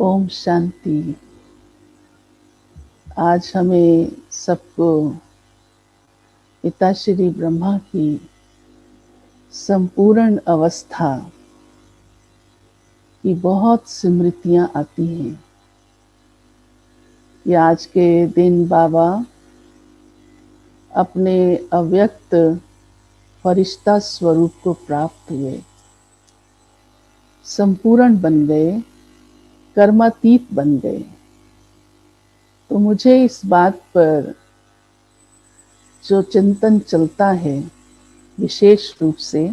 ओम शांति। आज हमें सबको पिताश्री ब्रह्मा की संपूर्ण अवस्था की बहुत स्मृतियां आती हैं। कि आज के दिन बाबा अपने अव्यक्त फरिश्ता स्वरूप को प्राप्त हुए, संपूर्ण बन गए, कर्मातीत बन गए। तो मुझे इस बात पर जो चिंतन चलता है विशेष रूप से,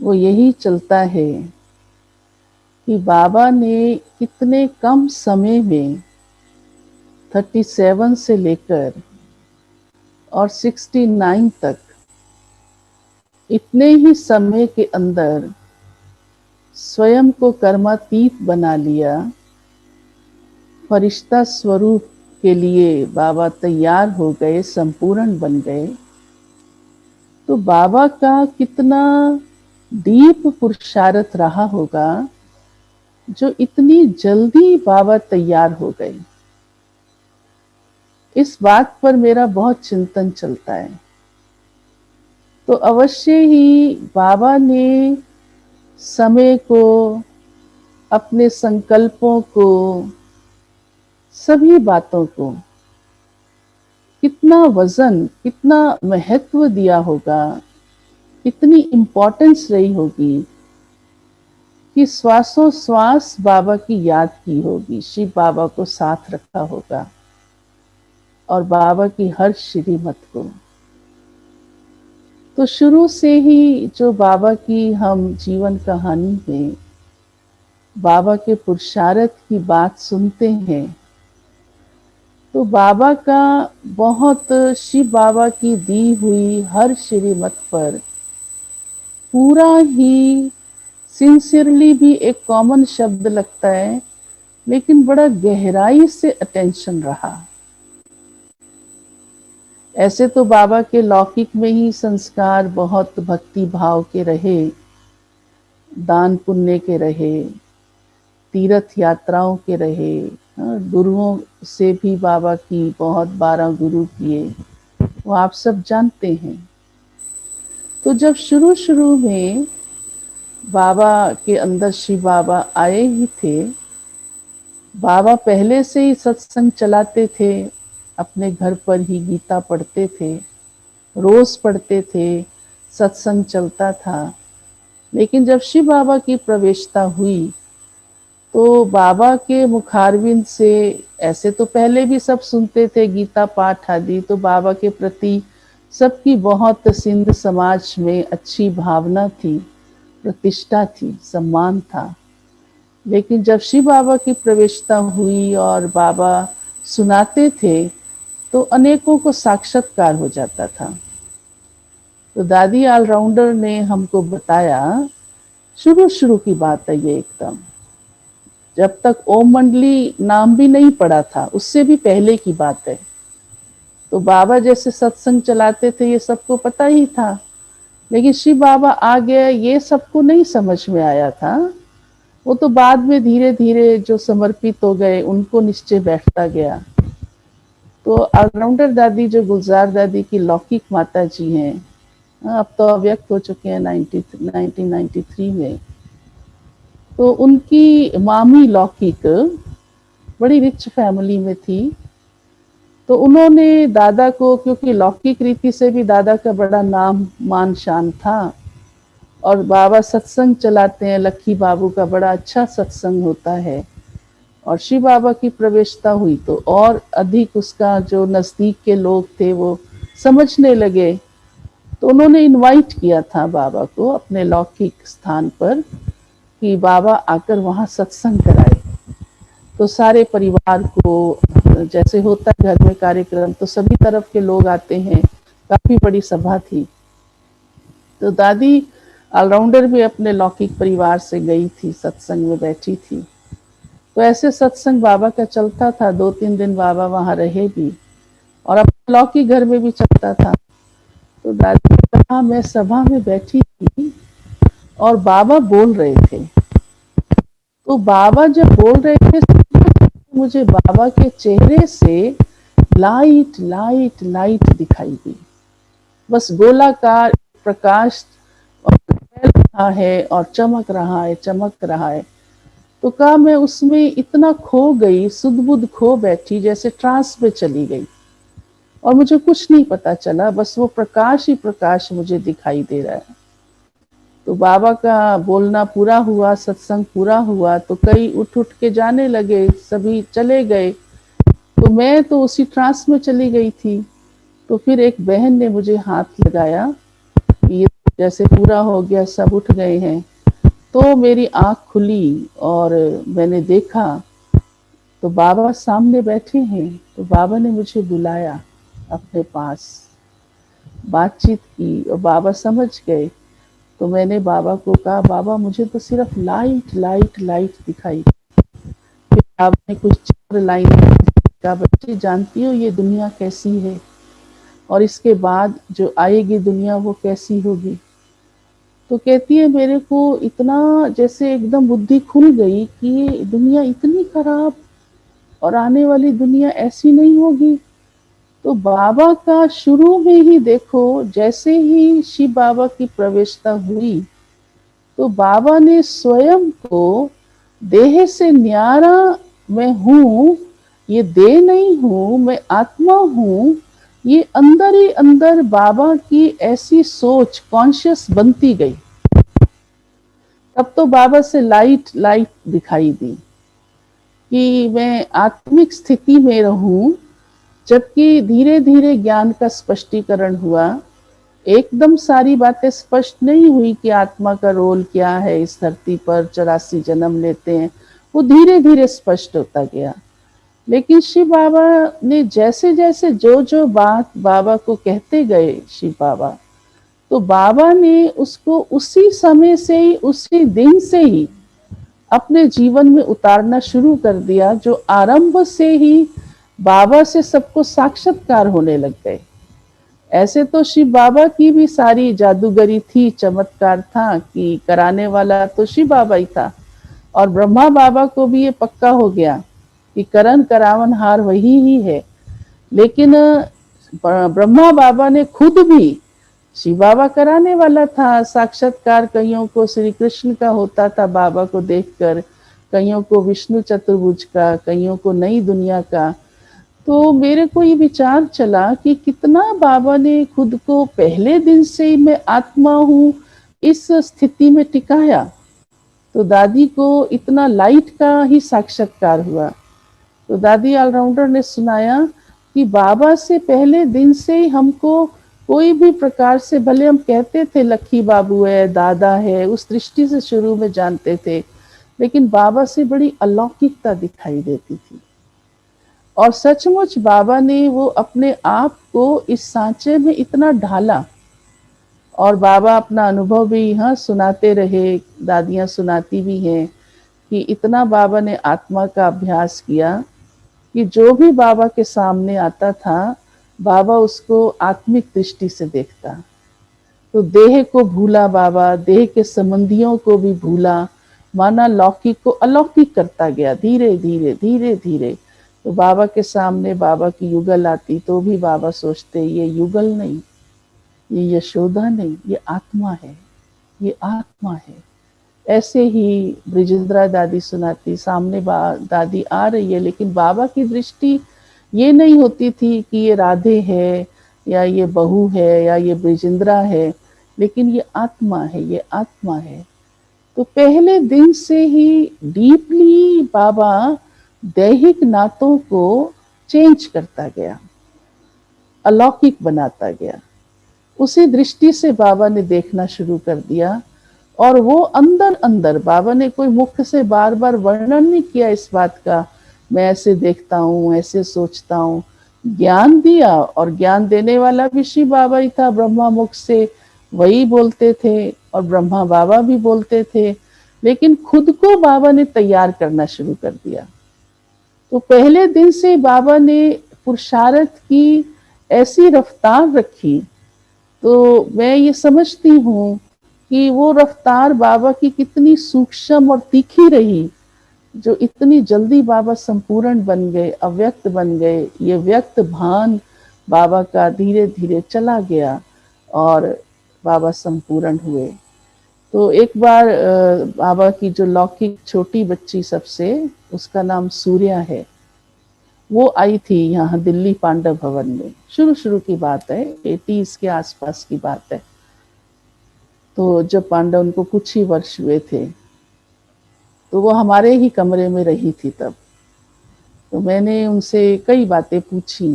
वो यही चलता है कि बाबा ने कितने कम समय में 37 से लेकर और 69 तक इतने ही समय के अंदर स्वयं को कर्मातीत बना लिया। फरिश्ता स्वरूप के लिए बाबा तैयार हो गए, संपूर्ण बन गए। तो बाबा का कितना दीप पुरुषार्थ रहा होगा जो इतनी जल्दी बाबा तैयार हो गए। इस बात पर मेरा बहुत चिंतन चलता है। तो अवश्य ही बाबा ने समय को, अपने संकल्पों को, सभी बातों को कितना वजन, कितना महत्व दिया होगा, इतनी इम्पोर्टेंस रही होगी कि श्वासों श्वास बाबा की याद की होगी, शिव बाबा को साथ रखा होगा और बाबा की हर श्रीमत को। तो शुरू से ही जो बाबा की हम जीवन कहानी में बाबा के पुरुषार्थ की बात सुनते हैं, तो बाबा का बहुत, शिव बाबा की दी हुई हर श्रीमत पर पूरा ही सिंसियरली भी एक कॉमन शब्द लगता है, लेकिन बड़ा गहराई से अटेंशन रहा। ऐसे तो बाबा के लौकिक में ही संस्कार बहुत भक्ति भाव के रहे, दान पुण्य के रहे, तीर्थ यात्राओं के रहे, गुरुओं से भी बाबा की बहुत 12 गुरु किए, वो आप सब जानते हैं। तो जब शुरू शुरू में बाबा के अंदर शिव बाबा आए ही थे, बाबा पहले से ही सत्संग चलाते थे, अपने घर पर ही गीता पढ़ते थे, रोज पढ़ते थे, सत्संग चलता था। लेकिन जब शिव बाबा की प्रवेशता हुई तो बाबा के मुखारविंद से, ऐसे तो पहले भी सब सुनते थे गीता पाठ आदि, तो बाबा के प्रति सबकी बहुत सिंध समाज में अच्छी भावना थी, प्रतिष्ठा थी, सम्मान था। लेकिन जब शिव बाबा की प्रवेशता हुई और बाबा सुनाते थे तो अनेकों को साक्षात्कार हो जाता था। तो दादी ऑलराउंडर ने हमको बताया, शुरू शुरू की बात है ये, एकदम जब तक ओम मंडली नाम भी नहीं पड़ा था, उससे भी पहले की बात है। तो बाबा जैसे सत्संग चलाते थे ये सबको पता ही था, लेकिन शिव बाबा आ गए ये सबको नहीं समझ में आया था। वो तो बाद में धीरे धीरे जो समर्पित हो गए उनको निश्चय बैठता गया। तो ऑलराउंडर दादी जो गुलजार दादी की लौकिक माता जी हैं, अब तो अव्यक्त हो चुके हैं 1993 में, तो उनकी मामी लौकिक बड़ी रिच फैमिली में थी। तो उन्होंने दादा को, क्योंकि लौकिक रीति से भी दादा का बड़ा नाम मान शान था और बाबा सत्संग चलाते हैं, लक्की बाबू का बड़ा अच्छा सत्संग होता है, और शिव बाबा की प्रवेशता हुई तो और अधिक उसका जो नजदीक के लोग थे वो समझने लगे। तो उन्होंने इनवाइट किया था बाबा को अपने लौकिक स्थान पर कि बाबा आकर वहाँ सत्संग कराए। तो सारे परिवार को, जैसे होता है घर में कार्यक्रम, तो सभी तरफ के लोग आते हैं, काफी बड़ी सभा थी। तो दादी ऑलराउंडर भी अपने लौकिक परिवार से गई थी, सत्संग में बैठी थी। तो ऐसे सत्संग बाबा का चलता था, 2-3 दिन बाबा वहाँ रहे भी, और अपने लौकिक घर में भी चलता था। तो दादी ने कहा, मैं सभा में बैठी थी और बाबा बोल रहे थे, तो बाबा जब बोल रहे थे, मुझे बाबा के चेहरे से लाइट लाइट लाइट दिखाई दी, बस गोलाकार प्रकाश फैल रहा है और चमक रहा है, चमक रहा है। तो कहा मैं उसमें इतना खो गई, सुध बुध खो बैठी, जैसे ट्रांस में चली गई, और मुझे कुछ नहीं पता चला, बस वो प्रकाश ही प्रकाश मुझे दिखाई दे रहा है। तो बाबा का बोलना पूरा हुआ, सत्संग पूरा हुआ, तो कई उठ उठ के जाने लगे, सभी चले गए। तो मैं तो उसी ट्रांस में चली गई थी। तो फिर एक बहन ने मुझे हाथ लगाया, ये जैसे पूरा हो गया, सब उठ गए हैं। तो मेरी आंख खुली और मैंने देखा तो बाबा सामने बैठे हैं। तो बाबा ने मुझे बुलाया अपने पास, बातचीत की, और बाबा समझ गए। तो मैंने बाबा को कहा, बाबा मुझे तो सिर्फ लाइट लाइट लाइट दिखाई। फिर बाबा ने कुछ 4 लाइन कहा, बच्ची जानती हो ये दुनिया कैसी है, और इसके बाद जो आएगी दुनिया वो कैसी होगी। तो कहती है मेरे को इतना जैसे एकदम बुद्धि खुल गई कि ये दुनिया इतनी खराब, और आने वाली दुनिया ऐसी नहीं होगी। तो बाबा का शुरू में ही देखो, जैसे ही शिव बाबा की प्रवेशता हुई, तो बाबा ने स्वयं को देह से न्यारा, मैं हूँ, ये देह नहीं हूँ, मैं आत्मा हूँ, ये अंदर ही अंदर बाबा की ऐसी सोच कॉन्शियस बनती गई। तब तो बाबा से लाइट लाइट दिखाई दी कि मैं आत्मिक स्थिति में रहूं। जबकि धीरे धीरे ज्ञान का स्पष्टीकरण हुआ, एकदम सारी बातें स्पष्ट नहीं हुई कि आत्मा का रोल क्या है इस धरती पर, 84 जन्म लेते हैं, वो धीरे धीरे स्पष्ट होता गया। लेकिन शिव बाबा ने जैसे जैसे जो जो बात बाबा को कहते गए शिव बाबा, तो बाबा ने उसको उसी समय से ही, उसी दिन से ही अपने जीवन में उतारना शुरू कर दिया, जो आरंभ से ही बाबा से सबको साक्षात्कार होने लग गए। ऐसे तो शिव बाबा की भी सारी जादूगरी थी, चमत्कार था कि कराने वाला तो शिव बाबा ही था, और ब्रह्मा बाबा को भी ये पक्का हो गया कि करण करावन हार वही ही है। लेकिन ब्रह्मा बाबा ने खुद भी, शिव बाबा कराने वाला था साक्षात्कार, कईयों को श्री कृष्ण का होता था बाबा को देखकर, कईयों को विष्णु चतुर्भुज का, कईयों को नई दुनिया का। तो मेरे को ये विचार चला कि कितना बाबा ने खुद को पहले दिन से ही मैं आत्मा हूँ इस स्थिति में टिकाया। तो दादी को इतना लाइट का ही साक्षात्कार हुआ। तो दादी ऑलराउंडर ने सुनाया कि बाबा से पहले दिन से ही हमको कोई भी प्रकार से, भले हम कहते थे लक्की बाबू है, दादा है, उस दृष्टि से शुरू में जानते थे, लेकिन बाबा से बड़ी अलौकिकता दिखाई देती थी। और सचमुच बाबा ने वो अपने आप को इस सांचे में इतना ढाला, और बाबा अपना अनुभव भी यहाँ सुनाते रहे, दादियाँ सुनाती भी हैं कि इतना बाबा ने आत्मा का अभ्यास किया कि जो भी बाबा के सामने आता था, बाबा उसको आत्मिक दृष्टि से देखता। तो देह को भूला बाबा, देह के संबंधियों को भी भूला, माना लौकिक को अलौकिक करता गया धीरे धीरे धीरे धीरे। तो बाबा के सामने बाबा की युगल आती तो भी बाबा सोचते ये युगल नहीं, ये यशोदा नहीं, ये आत्मा है, ये आत्मा है। ऐसे ही ब्रिजेंद्रा दादी सुनाती, सामने दादी आ रही है, लेकिन बाबा की दृष्टि ये नहीं होती थी कि ये राधे है, या ये बहू है, या ये ब्रिजेंद्रा है, लेकिन ये आत्मा है, ये आत्मा है। तो पहले दिन से ही डीपली बाबा दैहिक नातों को चेंज करता गया, अलौकिक बनाता गया। उसी दृष्टि से बाबा ने देखना शुरू कर दिया। और वो अंदर अंदर, बाबा ने कोई मुख से बार बार वर्णन नहीं किया इस बात का, मैं ऐसे देखता हूँ, ऐसे सोचता हूँ। ज्ञान दिया, और ज्ञान देने वाला भी शिव बाबा ही था, ब्रह्मा मुख से वही बोलते थे, और ब्रह्मा बाबा भी बोलते थे। लेकिन खुद को बाबा ने तैयार करना शुरू कर दिया। तो पहले दिन से बाबा ने पुरुषार्थ की ऐसी रफ्तार रखी, तो मैं ये समझती हूँ कि वो रफ्तार बाबा की कितनी सूक्ष्म और तीखी रही, जो इतनी जल्दी बाबा संपूर्ण बन गए, अव्यक्त बन गए, ये व्यक्त भान बाबा का धीरे धीरे चला गया और बाबा संपूर्ण हुए। तो एक बार बाबा की जो लौकिक छोटी बच्ची सबसे, उसका नाम सूर्या है, वो आई थी यहाँ दिल्ली पांडव भवन में। शुरू शुरू की बात है, 80s के आसपास की बात है। तो जब पांडव, उनको कुछ ही वर्ष हुए थे, तो वो हमारे ही कमरे में रही थी तब। तो मैंने उनसे कई बातें पूछी।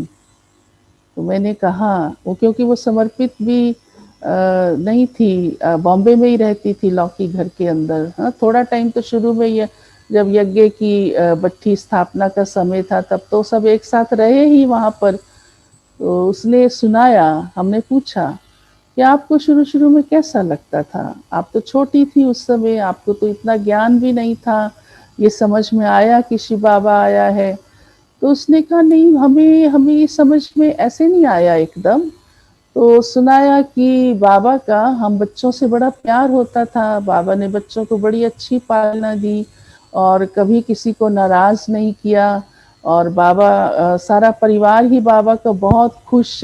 तो मैंने कहा, वो क्योंकि वो समर्पित भी नहीं थी, बॉम्बे में ही रहती थी लौकी घर के अंदर। हाँ, थोड़ा टाइम तो शुरू में ही, जब यज्ञ की भट्ठी स्थापना का समय था, तब तो सब एक साथ रहे ही वहाँ पर। तो उसने सुनाया, हमने पूछा कि आपको शुरू शुरू में कैसा लगता था? आप तो छोटी थी उस समय, आपको तो इतना ज्ञान भी नहीं था, ये समझ में आया कि शिव बाबा आया है। तो उसने कहा, नहीं, हमें हमें ये समझ में ऐसे नहीं आया एकदम। तो सुनाया कि बाबा का हम बच्चों से बड़ा प्यार होता था, बाबा ने बच्चों को बड़ी अच्छी पालना दी और कभी किसी को नाराज नहीं किया। और बाबा, सारा परिवार ही बाबा का बहुत खुश,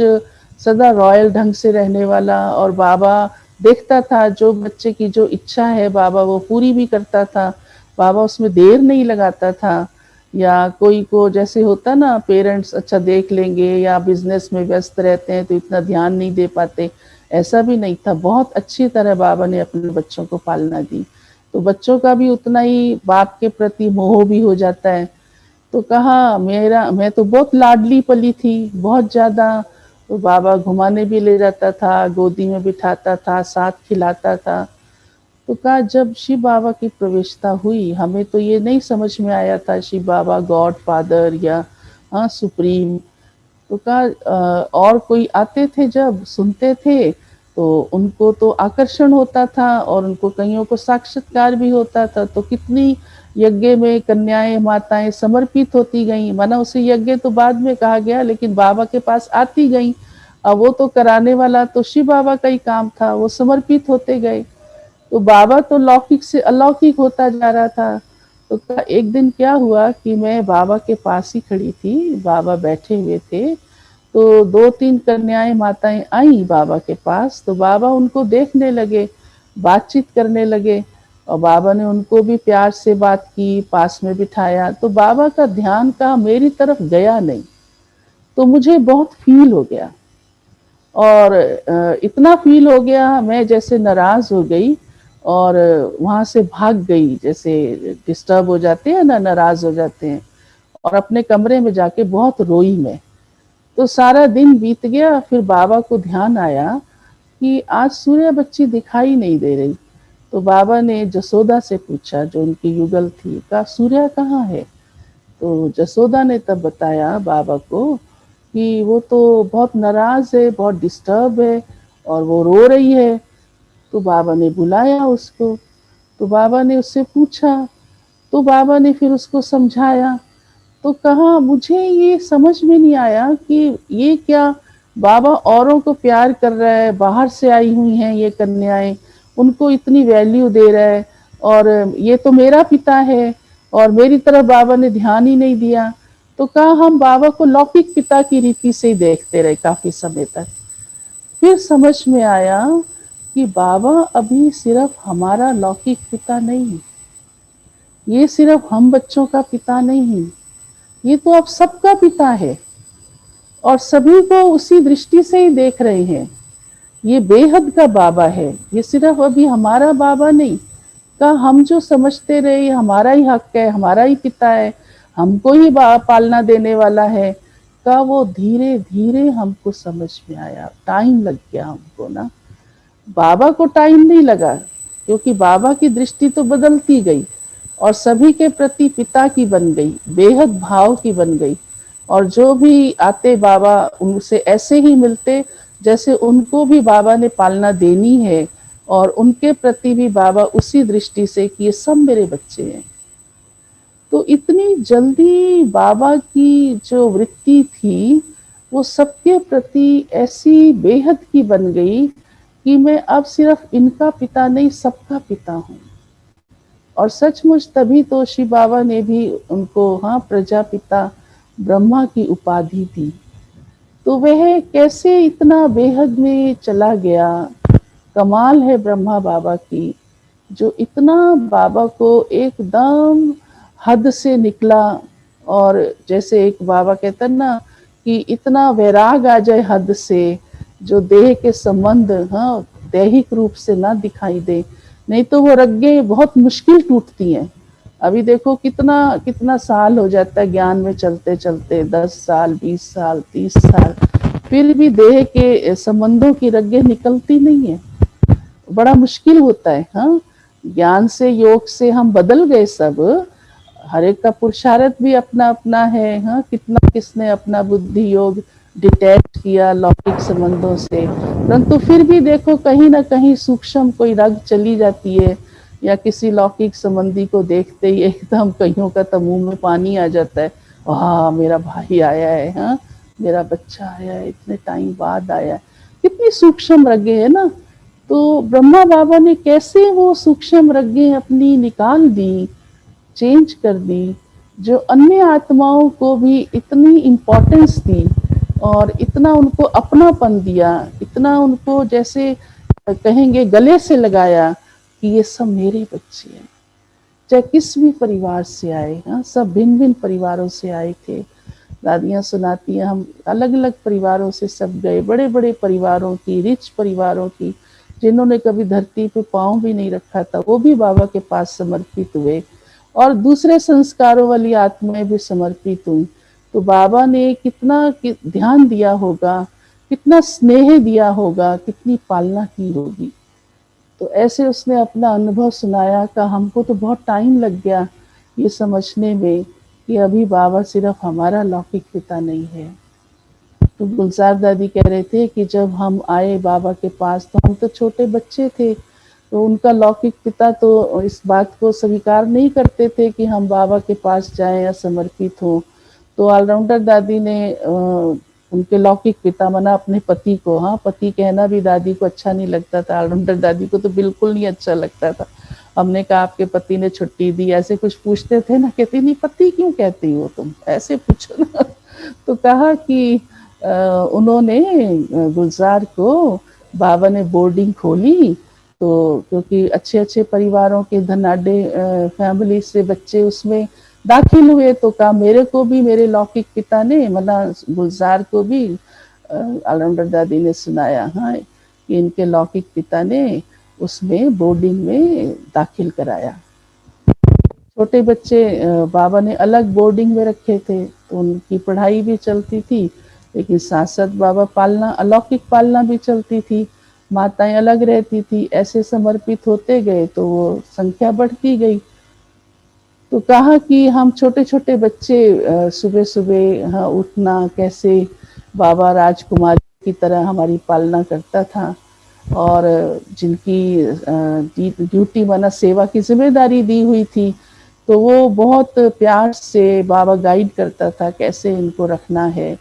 सदा रॉयल ढंग से रहने वाला। और बाबा देखता था जो बच्चे की जो इच्छा है, बाबा वो पूरी भी करता था। बाबा उसमें देर नहीं लगाता था। या कोई को जैसे होता ना, पेरेंट्स अच्छा देख लेंगे या बिजनेस में व्यस्त रहते हैं तो इतना ध्यान नहीं दे पाते, ऐसा भी नहीं था। बहुत अच्छी तरह बाबा ने अपने बच्चों को पालना दी। तो बच्चों का भी उतना ही बाप के प्रति मोह भी हो जाता है। तो कहा, मेरा, मैं तो बहुत लाडली पली थी, बहुत ज्यादा। तो बाबा घुमाने भी ले जाता था, गोदी में बिठाता था, साथ खिलाता था। तो कहा, जब शिव बाबा की प्रवेशता हुई, हमें तो ये नहीं समझ में आया था शिव बाबा गॉड फादर या हाँ सुप्रीम। तो कहा, और कोई आते थे जब सुनते थे तो उनको तो आकर्षण होता था और उनको कईयों को साक्षात्कार भी होता था। तो कितनी यज्ञ में कन्याएं माताएं समर्पित होती गईं, माना उसे यज्ञ तो बाद में कहा गया, लेकिन बाबा के पास आती गईं। अब वो तो कराने वाला तो शिव बाबा का ही काम था, वो समर्पित होते गए। तो बाबा तो लौकिक से अलौकिक होता जा रहा था। तो एक दिन क्या हुआ कि मैं बाबा के पास ही खड़ी थी, बाबा बैठे हुए थे। तो 2-3 कन्याएं माताएं आई बाबा के पास। तो बाबा उनको देखने लगे, बातचीत करने लगे और बाबा ने उनको भी प्यार से बात की, पास में बिठाया। तो बाबा का ध्यान का मेरी तरफ गया नहीं। तो मुझे बहुत फील हो गया और इतना फील हो गया, मैं जैसे नाराज हो गई और वहां से भाग गई। जैसे डिस्टर्ब हो जाते हैं ना, नाराज हो जाते हैं, और अपने कमरे में जाके बहुत रोई मैं। तो सारा दिन बीत गया। फिर बाबा को ध्यान आया कि आज सूर्या बच्ची दिखाई नहीं दे रही। तो बाबा ने जसोदा से पूछा, जो उनकी युगल थी, कहा, सूर्या कहाँ है? तो जसोदा ने तब बताया बाबा को कि वो तो बहुत नाराज है, बहुत डिस्टर्ब है और वो रो रही है। तो बाबा ने बुलाया उसको। तो बाबा ने उससे पूछा, तो बाबा ने फिर उसको समझाया। तो कहा, मुझे ये समझ में नहीं आया कि ये क्या, बाबा औरों को प्यार कर रहा है, बाहर से आई हुई हैं ये कन्याएं, उनको इतनी वैल्यू दे रहा है, और ये तो मेरा पिता है और मेरी तरफ बाबा ने ध्यान ही नहीं दिया। तो कहा, हम बाबा को लौकिक पिता की रीति से ही देखते रहे काफी समय तक। फिर समझ में आया कि बाबा अभी सिर्फ हमारा लौकिक पिता नहीं, ये सिर्फ हम बच्चों का पिता नहीं, ये तो अब सबका पिता है और सभी को उसी दृष्टि से ही देख रहे हैं। ये बेहद का बाबा है, ये सिर्फ अभी हमारा बाबा नहीं। का हम जो समझते रहे हमारा ही हक है, हमारा ही पिता है, हमको ही पालना देने वाला है, का वो धीरे धीरे हमको समझ में आया। टाइम लग गया हमको ना, बाबा को टाइम नहीं लगा, क्योंकि बाबा की दृष्टि तो बदलती गई और सभी के प्रति पिता की बन गई, बेहद भाव की बन गई। और जो भी आते बाबा उनसे ऐसे ही मिलते जैसे उनको भी बाबा ने पालना देनी है, और उनके प्रति भी बाबा उसी दृष्टि से कि ये सब मेरे बच्चे हैं। तो इतनी जल्दी बाबा की जो वृत्ति थी वो सबके प्रति ऐसी बेहद की बन गई कि मैं अब सिर्फ इनका पिता नहीं, सबका पिता हूँ। और सचमुच तभी तो शिव बाबा ने भी उनको हाँ प्रजापिता ब्रह्मा की उपाधि दी। तो वह कैसे इतना बेहद में चला गया, कमाल है ब्रह्मा बाबा की, जो इतना बाबा को एकदम हद से निकला। और जैसे एक बाबा कहते हैं ना कि इतना वैराग आ जाए हद से, जो देह के संबंध हाँ दैहिक रूप से ना दिखाई दे, नहीं तो वो रग्गे बहुत मुश्किल टूटती हैं। अभी देखो कितना कितना साल हो जाता है ज्ञान में चलते चलते, 10 साल 20 साल 30 साल, फिर भी देह के संबंधों की रग्गे निकलती नहीं है। बड़ा मुश्किल होता है। हाँ, ज्ञान से योग से हम बदल गए सब, हर एक का पुरुषार्थ भी अपना अपना है। हाँ, कितना किसने अपना बुद्धि योग डिटैच किया लौकिक संबंधों से, परंतु फिर भी देखो कहीं ना कहीं सूक्ष्म कोई रग चली जाती है, या किसी लौकिक संबंधी को देखते ही एकदम कईयों का तो मुंह में पानी आ जाता है, वाह मेरा भाई आया है, हाँ मेरा बच्चा आया है, इतने टाइम बाद आया है। कितनी सूक्ष्म रगे है ना। तो ब्रह्मा बाबा ने कैसे वो सूक्ष्म रगें अपनी निकाल दी, चेंज कर दी, जो अन्य आत्माओं को भी इतनी इम्पोर्टेंस दी और इतना उनको अपनापन दिया, इतना उनको जैसे कहेंगे गले से लगाया कि ये सब मेरे बच्चे हैं, चाहे किस भी परिवार से आए। हाँ, सब भिन्न भिन्न परिवारों से आए थे। दादियाँ सुनाती हैं हम अलग अलग परिवारों से सब गए, बड़े बड़े परिवारों की, रिच परिवारों की, जिन्होंने कभी धरती पे पाँव भी नहीं रखा था, वो भी बाबा के पास समर्पित हुए, और दूसरे संस्कारों वाली आत्माएं भी समर्पित हुई। तो बाबा ने कितना ध्यान दिया होगा, कितना स्नेह दिया होगा, कितनी पालना की होगी। तो ऐसे उसने अपना अनुभव सुनाया का हमको तो बहुत टाइम लग गया ये समझने में कि अभी बाबा सिर्फ हमारा लौकिक पिता नहीं है। तो गुलजार दादी कह रहे थे कि जब हम आए बाबा के पास तो हम तो छोटे बच्चे थे, तो उनका लौकिक पिता तो इस बात को स्वीकार नहीं करते थे कि हम बाबा के पास जाएं या समर्पित हों। तो ऑलराउंडर दादी ने उनके लौकिक पिता मना अपने पति को, हाँ पति कहना भी दादी को अच्छा नहीं लगता था, ऑलराउंडर दादी को तो बिल्कुल नहीं अच्छा लगता था। हमने कहा आपके पति ने छुट्टी दी, ऐसे कुछ पूछते थे ना, कहती नहीं पति क्यों कहती हो तुम, ऐसे पूछो ना। तो कहा कि उन्होंने गुलजार को बाबा ने बोर्डिंग खोली, तो क्योंकि अच्छे अच्छे परिवारों के धनाढ्य फैमिली से बच्चे उसमें दाखिल हुए, तो कहा मेरे को भी मेरे लौकिक पिता ने मना गुलजार को भी ऑलराउंडर दादी ने सुनाया हाँ कि इनके लौकिक पिता ने उसमें बोर्डिंग में दाखिल कराया। छोटे बच्चे बाबा ने अलग बोर्डिंग में रखे थे, तो उनकी पढ़ाई भी चलती थी, लेकिन साथ साथ बाबा पालना, अलौकिक पालना भी चलती थी, माताएं अलग रहती थी। ऐसे समर्पित होते गए तो वो संख्या बढ़ती गई। तो कहा कि हम छोटे छोटे बच्चे सुबह सुबह हाँ उठना, कैसे बाबा राजकुमारी की तरह हमारी पालना करता था, और जिनकी ड्यूटी माना सेवा की जिम्मेदारी दी हुई थी, तो वो बहुत प्यार से बाबा गाइड करता था कैसे इनको रखना है।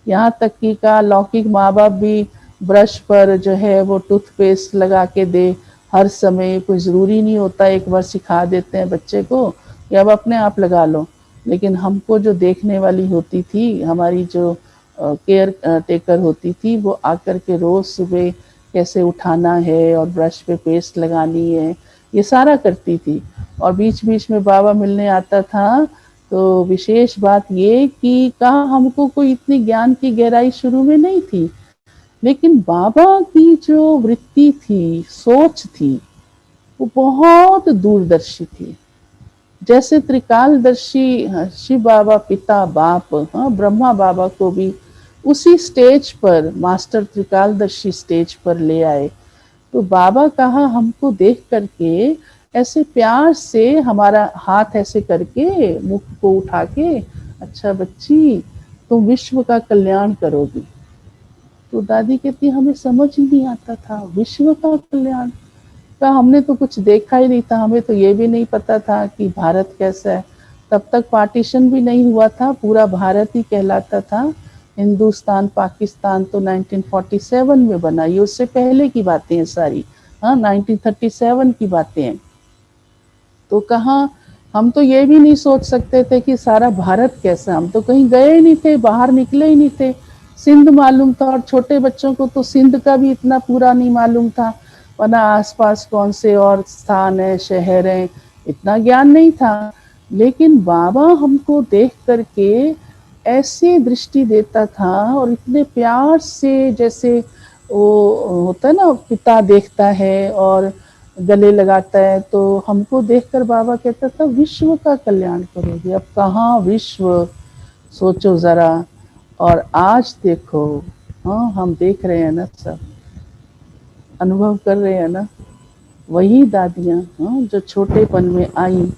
यहाँ तक कि का लौकिक माँ बाप भी ब्रश पर जो है वो टूथपेस्ट लगा के दे हर समय, कोई ज़रूरी नहीं होता, एक बार सिखा देते हैं बच्चे को कि अब अपने आप लगा लो, लेकिन हमको जो देखने वाली होती थी, हमारी जो केयर टेकर होती थी, वो आकर के रोज़ सुबह कैसे उठाना है और ब्रश पे पेस्ट लगानी है, ये सारा करती थी। और बीच बीच में बाबा मिलने आता था। तो विशेष बात ये कि कहा हमको कोई इतनी ज्ञान की गहराई शुरू में नहीं थी, लेकिन बाबा की जो वृत्ति थी, सोच थी, वो बहुत दूरदर्शी थी। जैसे त्रिकालदर्शी शिव बाबा पिता बाप, हाँ ब्रह्मा बाबा को भी उसी स्टेज पर मास्टर त्रिकालदर्शी स्टेज पर ले आए। तो बाबा कहा हमको देख करके ऐसे प्यार से हमारा हाथ ऐसे करके मुख को उठा के, अच्छा बच्ची तुम विश्व का कल्याण करोगी। तो दादी कहती हमें समझ ही नहीं आता था विश्व का कल्याण का, हमने तो कुछ देखा ही नहीं था, हमें तो ये भी नहीं पता था कि भारत कैसा है। तब तक पार्टीशन भी नहीं हुआ था, पूरा भारत ही कहलाता था। हिंदुस्तान पाकिस्तान तो 1947 में बना, ये उससे पहले की बातें हैं सारी, हाँ 1937 की बातें हैं। तो कहाँ, हम तो ये भी नहीं सोच सकते थे कि सारा भारत कैसा, हम तो कहीं गए ही नहीं थे, बाहर निकले ही नहीं थे। सिंध मालूम था, और छोटे बच्चों को तो सिंध का भी इतना पूरा नहीं मालूम था, वरना आसपास कौन से और स्थान है, शहर है, इतना ज्ञान नहीं था। लेकिन बाबा हमको देख करके ऐसी दृष्टि देता था, और इतने प्यार से, जैसे वो होता है ना, पिता देखता है और गले लगाता है, तो हमको देखकर बाबा कहता था विश्व का कल्याण करोगे। अब कहाँ विश्व, सोचो जरा। और आज देखो, हाँ हम देख रहे हैं ना, सब अनुभव कर रहे हैं ना, वही दादियाँ, हाँ, जो छोटेपन में आई।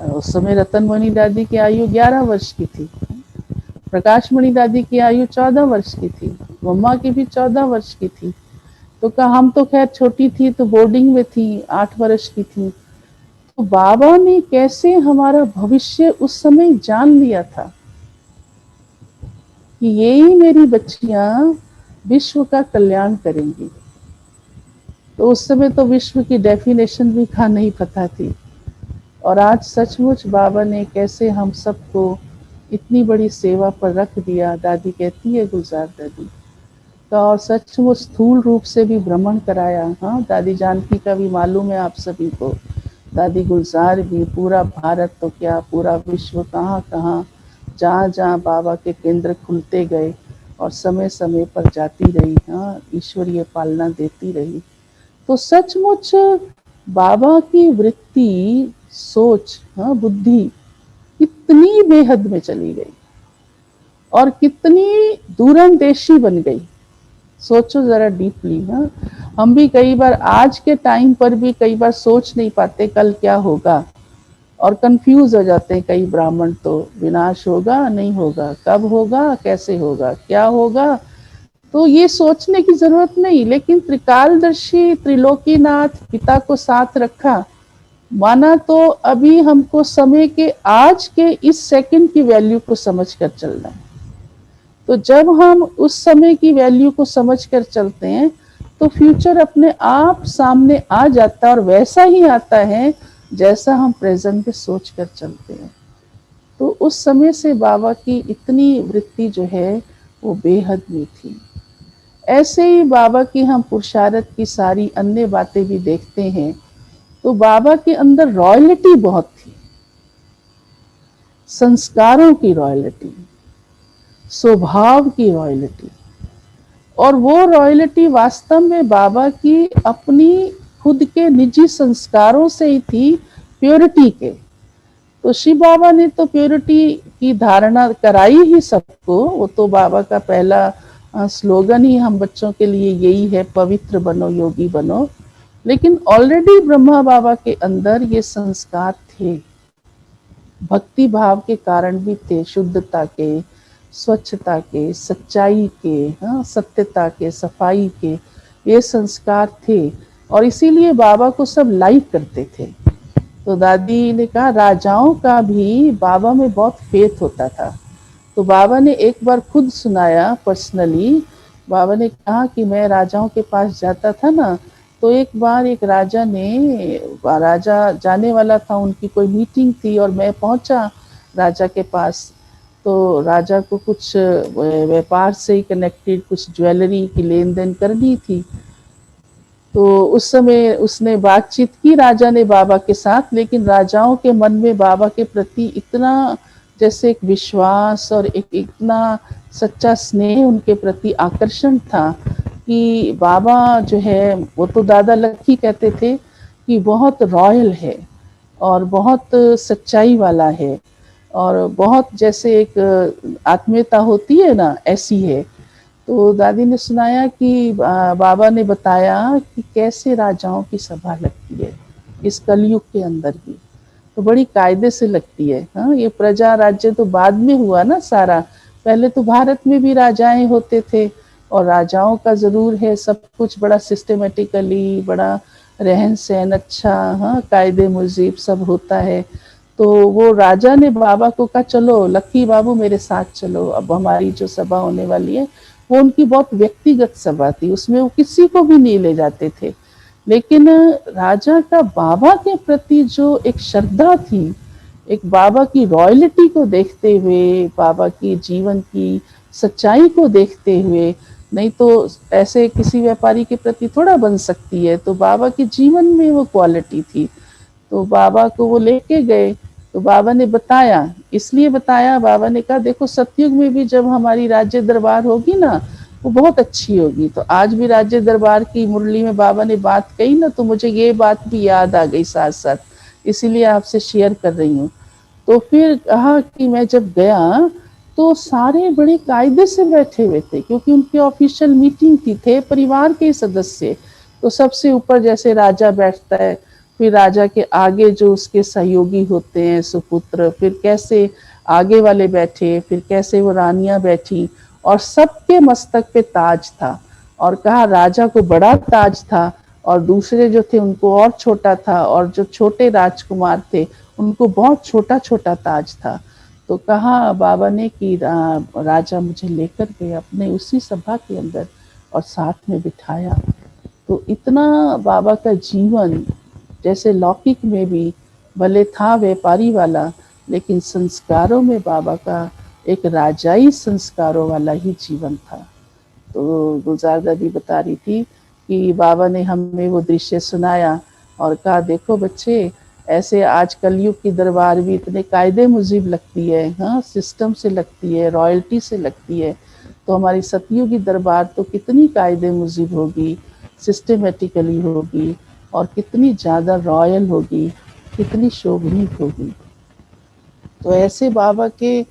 उस समय रतनमणि दादी की आयु 11 वर्ष की थी, प्रकाशमणि दादी की आयु 14 वर्ष की थी, मम्मा की भी 14 वर्ष की थी। तो कहा, हम तो खैर छोटी थी, तो बोर्डिंग में थी, 8 वर्ष की थी। तो बाबा ने कैसे हमारा भविष्य उस समय जान लिया था कि यही मेरी बच्चियां विश्व का कल्याण करेंगी। तो उस समय तो विश्व की डेफिनेशन भी का नहीं पता थी। और आज सचमुच बाबा ने कैसे हम सबको इतनी बड़ी सेवा पर रख दिया। दादी कहती है, गुलजार दादी का, और सचमुच स्थूल रूप से भी भ्रमण कराया। हाँ, दादी जानकी का भी मालूम है आप सभी को, दादी गुलजार भी, पूरा भारत तो क्या, पूरा विश्व, कहाँ कहाँ, जहाँ जहाँ बाबा के केंद्र खुलते गए, और समय समय पर जाती रही। हाँ, ईश्वरीय पालना देती रही। तो सचमुच बाबा की वृत्ति, सोच, हाँ, बुद्धि कितनी बेहद में चली गई, और कितनी दूरंदेशी बन गई। सोचो जरा डीपली। हाँ, हम भी कई बार, आज के टाइम पर भी कई बार सोच नहीं पाते कल क्या होगा, और कंफ्यूज हो जाते हैं कई ब्राह्मण तो, विनाश होगा नहीं होगा, कब होगा, कैसे होगा, क्या होगा। तो ये सोचने की जरूरत नहीं, लेकिन त्रिकालदर्शी त्रिलोकीनाथ पिता को साथ रखा, माना तो अभी हमको समय के, आज के इस सेकंड की वैल्यू को समझ कर चलना है। तो जब हम उस समय की वैल्यू को समझ कर चलते हैं, तो फ्यूचर अपने आप सामने आ जाता है, और वैसा ही आता है जैसा हम प्रेजेंट में सोच कर चलते हैं। तो उस समय से बाबा की इतनी वृत्ति जो है वो बेहद में थी। ऐसे ही बाबा की हम पुरुषार्थ की सारी अन्य बातें भी देखते हैं, तो बाबा के अंदर रॉयल्टी बहुत थी, संस्कारों की रॉयल्टी, स्वभाव की रॉयल्टी। और वो रॉयल्टी वास्तव में बाबा की अपनी खुद के निजी संस्कारों से ही थी, प्योरिटी के। तो शिव बाबा ने तो प्योरिटी की धारणा कराई ही सबको। वो तो बाबा का पहला स्लोगन ही हम बच्चों के लिए यही है, पवित्र बनो, योगी बनो। लेकिन ऑलरेडी ब्रह्मा बाबा के अंदर ये संस्कार थे, भक्ति भाव के कारण भी थे, शुद्धता के, स्वच्छता के, सच्चाई के, हाँ, सत्यता के, सफाई के, ये संस्कार थे। और इसीलिए बाबा को सब लाइक करते थे। तो दादी ने कहा, राजाओं का भी बाबा में बहुत फेथ होता था। तो बाबा ने एक बार खुद सुनाया पर्सनली। बाबा ने कहा कि मैं राजाओं के पास जाता था ना, तो एक बार एक राजा ने, राजा जाने वाला था, उनकी कोई मीटिंग थी, और मैं पहुंचा राजा के पास। तो राजा को कुछ व्यापार से ही कनेक्टेड कुछ ज्वेलरी की लेन देन करनी थी। तो उस समय उसने बातचीत की राजा ने बाबा के साथ, लेकिन राजाओं के मन में बाबा के प्रति इतना जैसे एक विश्वास और एक इतना सच्चा स्नेह उनके प्रति आकर्षण था कि बाबा जो है, वो तो दादा लक्की कहते थे कि बहुत रॉयल है, और बहुत सच्चाई वाला है, और बहुत जैसे एक आत्मीयता होती है ना, ऐसी है। तो दादी ने सुनाया कि बाबा ने बताया कि कैसे राजाओं की सभा लगती है इस कलयुग के अंदर भी, तो बड़ी कायदे से लगती है। हाँ, ये प्रजा राज्य तो बाद में हुआ ना सारा, पहले तो भारत में भी राजाएं होते थे, और राजाओं का जरूर है सब कुछ बड़ा सिस्टमेटिकली, बड़ा रहन सहन अच्छा, हाँ, कायदे मुजीब सब होता है। तो वो राजा ने बाबा को कहा, चलो लक्की बाबू मेरे साथ चलो, अब हमारी जो सभा होने वाली है। वो उनकी बहुत व्यक्तिगत सभा थी, उसमें वो किसी को भी नहीं ले जाते थे, लेकिन राजा का बाबा के प्रति जो एक श्रद्धा थी, एक बाबा की रॉयल्टी को देखते हुए, बाबा की जीवन की सच्चाई को देखते हुए, नहीं तो ऐसे किसी व्यापारी के प्रति थोड़ा बन सकती है, तो बाबा के जीवन में वो क्वालिटी थी। तो बाबा को वो लेके गए, तो बाबा ने बताया, इसलिए बताया, बाबा ने कहा देखो सतयुग में भी जब हमारी राज्य दरबार होगी ना, वो बहुत अच्छी होगी। तो आज भी राज्य दरबार की मुरली में बाबा ने बात कही ना, तो मुझे ये बात भी याद आ गई साथ साथ, इसीलिए आपसे शेयर कर रही हूँ। तो फिर कहा कि मैं जब गया तो सारे बड़े कायदे से बैठे हुए थे, क्योंकि उनकी ऑफिशियल मीटिंग थी, थे परिवार के सदस्य। तो सबसे ऊपर जैसे राजा बैठता है, फिर राजा के आगे जो उसके सहयोगी होते हैं, सुपुत्र, फिर कैसे आगे वाले बैठे, फिर कैसे वो रानियां बैठी, और सबके मस्तक पे ताज था। और कहा राजा को बड़ा ताज था, और दूसरे जो थे उनको और छोटा था, और जो छोटे राजकुमार थे उनको बहुत छोटा छोटा ताज था। तो कहा बाबा ने कि राजा मुझे लेकर गए अपने उसी सभा के अंदर और साथ में बिठाया। तो इतना बाबा का जीवन, जैसे लौकिक में भी भले था व्यापारी वाला, लेकिन संस्कारों में बाबा का एक राजाई संस्कारों वाला ही जीवन था। तो गुलजार दादी बता रही थी कि बाबा ने हमें वो दृश्य सुनाया और कहा देखो बच्चे, ऐसे आज कलयुग की दरबार भी इतने कायदे मुजीब लगती है, हाँ सिस्टम से लगती है, रॉयल्टी से लगती है, तो हमारी सतयुग की दरबार तो कितनी कायदे मुजीब होगी, सिस्टमेटिकली होगी, और कितनी ज़्यादा रॉयल होगी, कितनी शोभनीय होगी। तो ऐसे बाबा के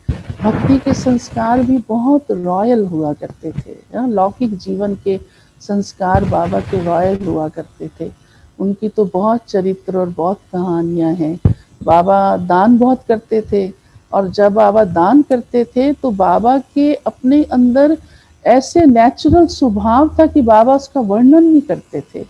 भक्ति के संस्कार भी बहुत रॉयल हुआ करते थे। लौकिक जीवन के संस्कार बाबा के रॉयल हुआ करते थे। उनकी तो बहुत चरित्र और बहुत कहानियां हैं। बाबा दान बहुत करते थे, और जब बाबा दान करते थे तो बाबा के अपने अंदर ऐसे नेचुरल स्वभाव था कि बाबा उसका वर्णन नहीं करते थे।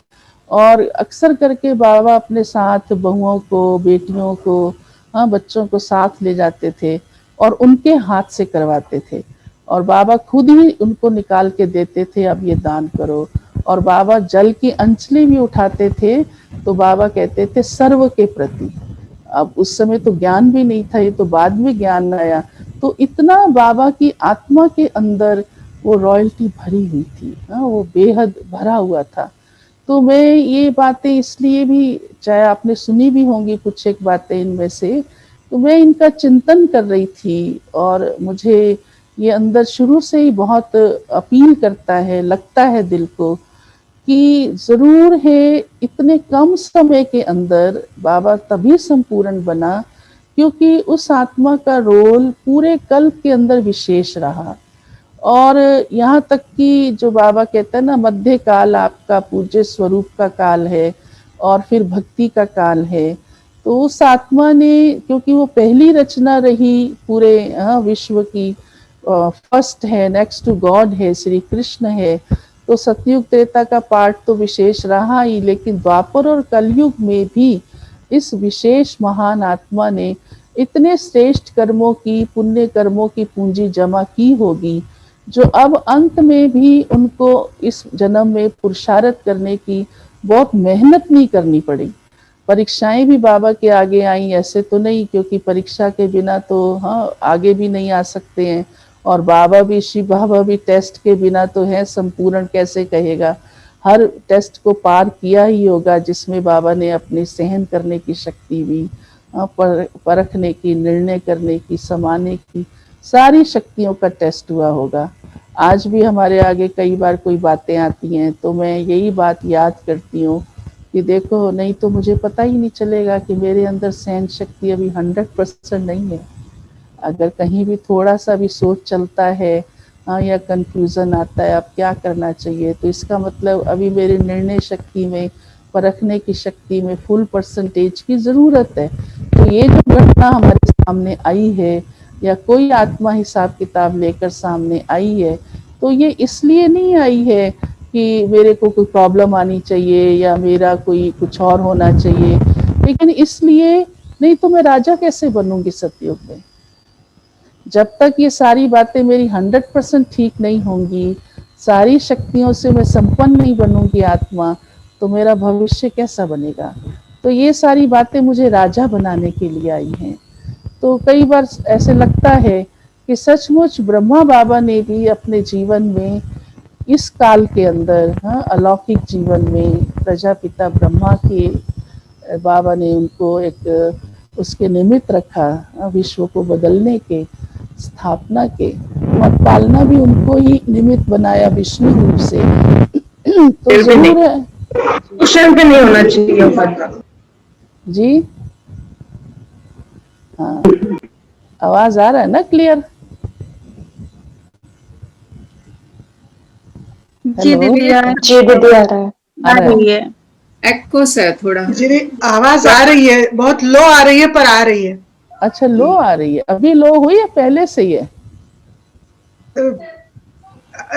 और अक्सर करके बाबा अपने साथ बहुओं को, बेटियों को, हाँ बच्चों को साथ ले जाते थे और उनके हाथ से करवाते थे, और बाबा खुद ही उनको निकाल के देते थे, अब ये दान करो। और बाबा जल की अंचली भी उठाते थे, तो बाबा कहते थे सर्व के प्रति। अब उस समय तो ज्ञान भी नहीं था, ये तो बाद में ज्ञान आया। तो इतना बाबा की आत्मा के अंदर वो रॉयल्टी भरी हुई थी, हाँ वो बेहद भरा हुआ था। तो मैं ये बातें इसलिए भी, चाहे आपने सुनी भी होंगी कुछ एक बातें इनमें से, तो मैं इनका चिंतन कर रही थी, और मुझे ये अंदर शुरू से ही बहुत अपील करता है, लगता है दिल को कि जरूर है इतने कम समय के अंदर बाबा तभी संपूर्ण बना क्योंकि उस आत्मा का रोल पूरे कल्प के अंदर विशेष रहा। और यहाँ तक कि जो बाबा कहता है ना, मध्य काल आपका पूज्य स्वरूप का काल है और फिर भक्ति का काल है। तो उस आत्मा ने, क्योंकि वो पहली रचना रही पूरे विश्व की, फर्स्ट है, नेक्स्ट टू गॉड है, श्री कृष्ण है, तो सतयुग त्रेता का पार्ट तो विशेष रहा ही, लेकिन द्वापर और कलयुग में भी इस विशेष महान आत्मा ने इतने श्रेष्ठ कर्मों की, पुण्य कर्मों की पूंजी जमा की होगी, जो अब अंत में भी उनको इस जन्म में पुरुषार्थ करने की बहुत मेहनत नहीं करनी पड़ी। परीक्षाएं भी बाबा के आगे आई, ऐसे तो नहीं, क्योंकि परीक्षा के बिना तो आगे भी नहीं आ सकते हैं, और बाबा भी, शिव बाबा भी टेस्ट के बिना तो है संपूर्ण कैसे कहेगा। हर टेस्ट को पार किया ही होगा, जिसमें बाबा ने अपनी सहन करने की शक्ति भी, परखने की, निर्णय करने की, समाने की सारी शक्तियों का टेस्ट हुआ होगा। आज भी हमारे आगे कई बार कोई बातें आती हैं तो मैं यही बात याद करती हूँ कि देखो, नहीं तो मुझे पता ही नहीं चलेगा कि मेरे अंदर सहन शक्ति अभी 100% नहीं है। अगर कहीं भी थोड़ा सा भी सोच चलता है, या कंफ्यूजन आता है अब क्या करना चाहिए, तो इसका मतलब अभी मेरी निर्णय शक्ति में, परखने की शक्ति में फुल परसेंटेज की ज़रूरत है। तो ये जो घटना हमारे सामने आई है, या कोई आत्मा हिसाब किताब लेकर सामने आई है, तो ये इसलिए नहीं आई है कि मेरे को कोई प्रॉब्लम आनी चाहिए या मेरा कोई कुछ और होना चाहिए, लेकिन इसलिए, नहीं तो मैं राजा कैसे बनूंगी सतयुग में। जब तक ये सारी बातें मेरी 100% ठीक नहीं होंगी, सारी शक्तियों से मैं संपन्न नहीं बनूंगी आत्मा, तो मेरा भविष्य कैसा बनेगा। तो ये सारी बातें मुझे राजा बनाने के लिए आई हैं। तो कई बार ऐसे लगता है कि सचमुच ब्रह्मा बाबा ने भी अपने जीवन में इस काल के अंदर, हाँ, अलौकिक जीवन में प्रजापिता ब्रह्मा के बाबा ने उनको एक उसके निमित्त रखा, विश्व को बदलने के, स्थापना के, और पालना भी उनको ही निमित्त बनाया विष्णु रूप से। तो जरूर है क्वेश्चन पे नहीं होना चाहिए जी। हाँ, आवाज आ रहा है ना क्लियर? जी हेलो, दीदी जी दीदी आ रहा है। आ रहा है? है। एक्कोस है थोड़ा। जी आवाज आ रही है, बहुत लो आ रही है पर आ रही है। अच्छा, लो आ रही है? अभी लो हुई है पहले से ही है?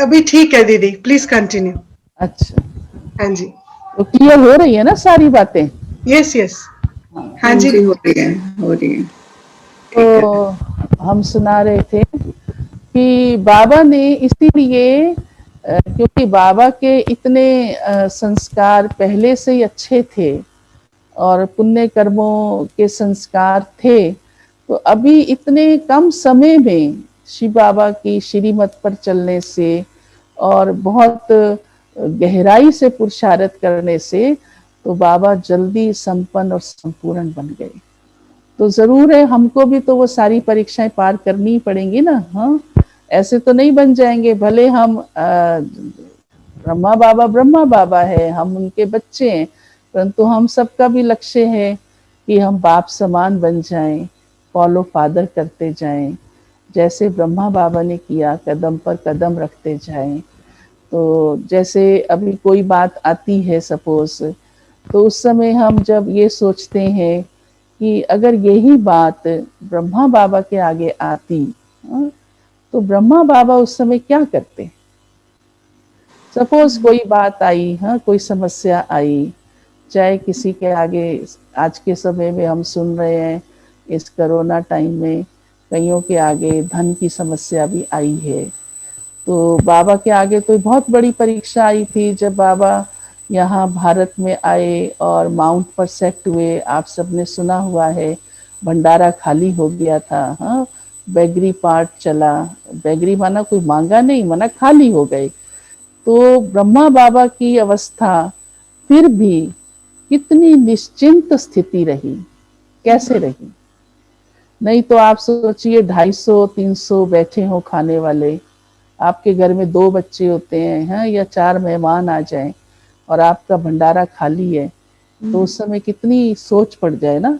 अभी ठीक है दीदी, प्लीज कंटिन्यू। अच्छा, हाँ जी, तो क्लियर हो रही है ना सारी बातें? यस यस, हाँ जी। हो रही है, हो रही है। तो हम सुना रहे थे कि बाबा ने इसीलिए, क्योंकि बाबा के इतने संस्कार पहले से ही अच्छे थे और पुण्य कर्मों के संस्कार थे, तो अभी इतने कम समय में शिव बाबा की श्रीमत पर चलने से और बहुत गहराई से पुरुषार्थ करने से तो बाबा जल्दी संपन्न और संपूर्ण बन गए। तो जरूर है, हमको भी तो वो सारी परीक्षाएं पार करनी ही पड़ेंगी ना। हाँ, ऐसे तो नहीं बन जाएंगे। भले हम ब्रह्मा बाबा है, हम उनके बच्चे हैं, परंतु हम सबका भी लक्ष्य है कि हम बाप समान बन जाएं, फॉलो फादर करते जाएं, जैसे ब्रह्मा बाबा ने किया, कदम पर कदम रखते जाएं। तो जैसे अभी कोई बात आती है सपोज, तो उस समय हम जब ये सोचते हैं कि अगर यही बात ब्रह्मा बाबा के आगे आती, तो ब्रह्मा बाबा उस समय क्या करते। सपोज कोई बात आई, हाँ, कोई समस्या आई, चाहे किसी के आगे, आज के समय में हम सुन रहे हैं इस कोरोना टाइम में कईयों के आगे धन की समस्या भी आई है। तो बाबा के आगे तो बहुत बड़ी परीक्षा आई थी जब बाबा यहाँ भारत में आए और माउंट पर सेट हुए। आप सबने सुना हुआ है, भंडारा खाली हो गया था। हाँ, बेगरी पार्ट चला। बेगरी माना कोई मांगा नहीं, माना खाली हो गए। तो ब्रह्मा बाबा की अवस्था फिर भी कितनी निश्चिंत स्थिति रही, कैसे रही। नहीं तो आप सोचिए 250-300 बैठे हो खाने वाले, आपके घर में 2 बच्चे होते हैं, हाँ, या 4 मेहमान आ जाएं और आपका भंडारा खाली है, तो उस समय कितनी सोच पड़ जाए ना।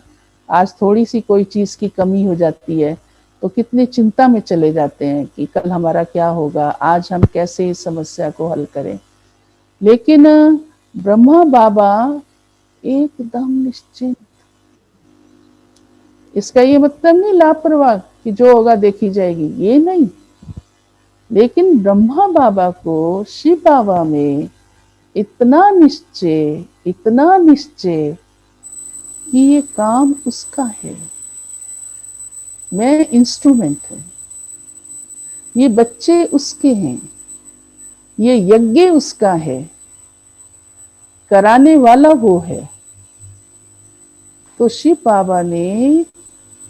आज थोड़ी सी कोई चीज की कमी हो जाती है तो कितनी चिंता में चले जाते हैं कि कल हमारा क्या होगा, आज हम कैसे इस समस्या को हल करें। लेकिन ब्रह्मा बाबा एकदम निश्चिंत। इसका ये मतलब नहीं लापरवाह कि जो होगा देखी जाएगी, ये नहीं। लेकिन ब्रह्मा बाबा को शिव बाबा में इतना निश्चय, इतना निश्चय कि ये काम उसका है, मैं इंस्ट्रूमेंट हूं, ये बच्चे उसके हैं, ये यज्ञ उसका है, कराने वाला वो है। तो शिव बाबा ने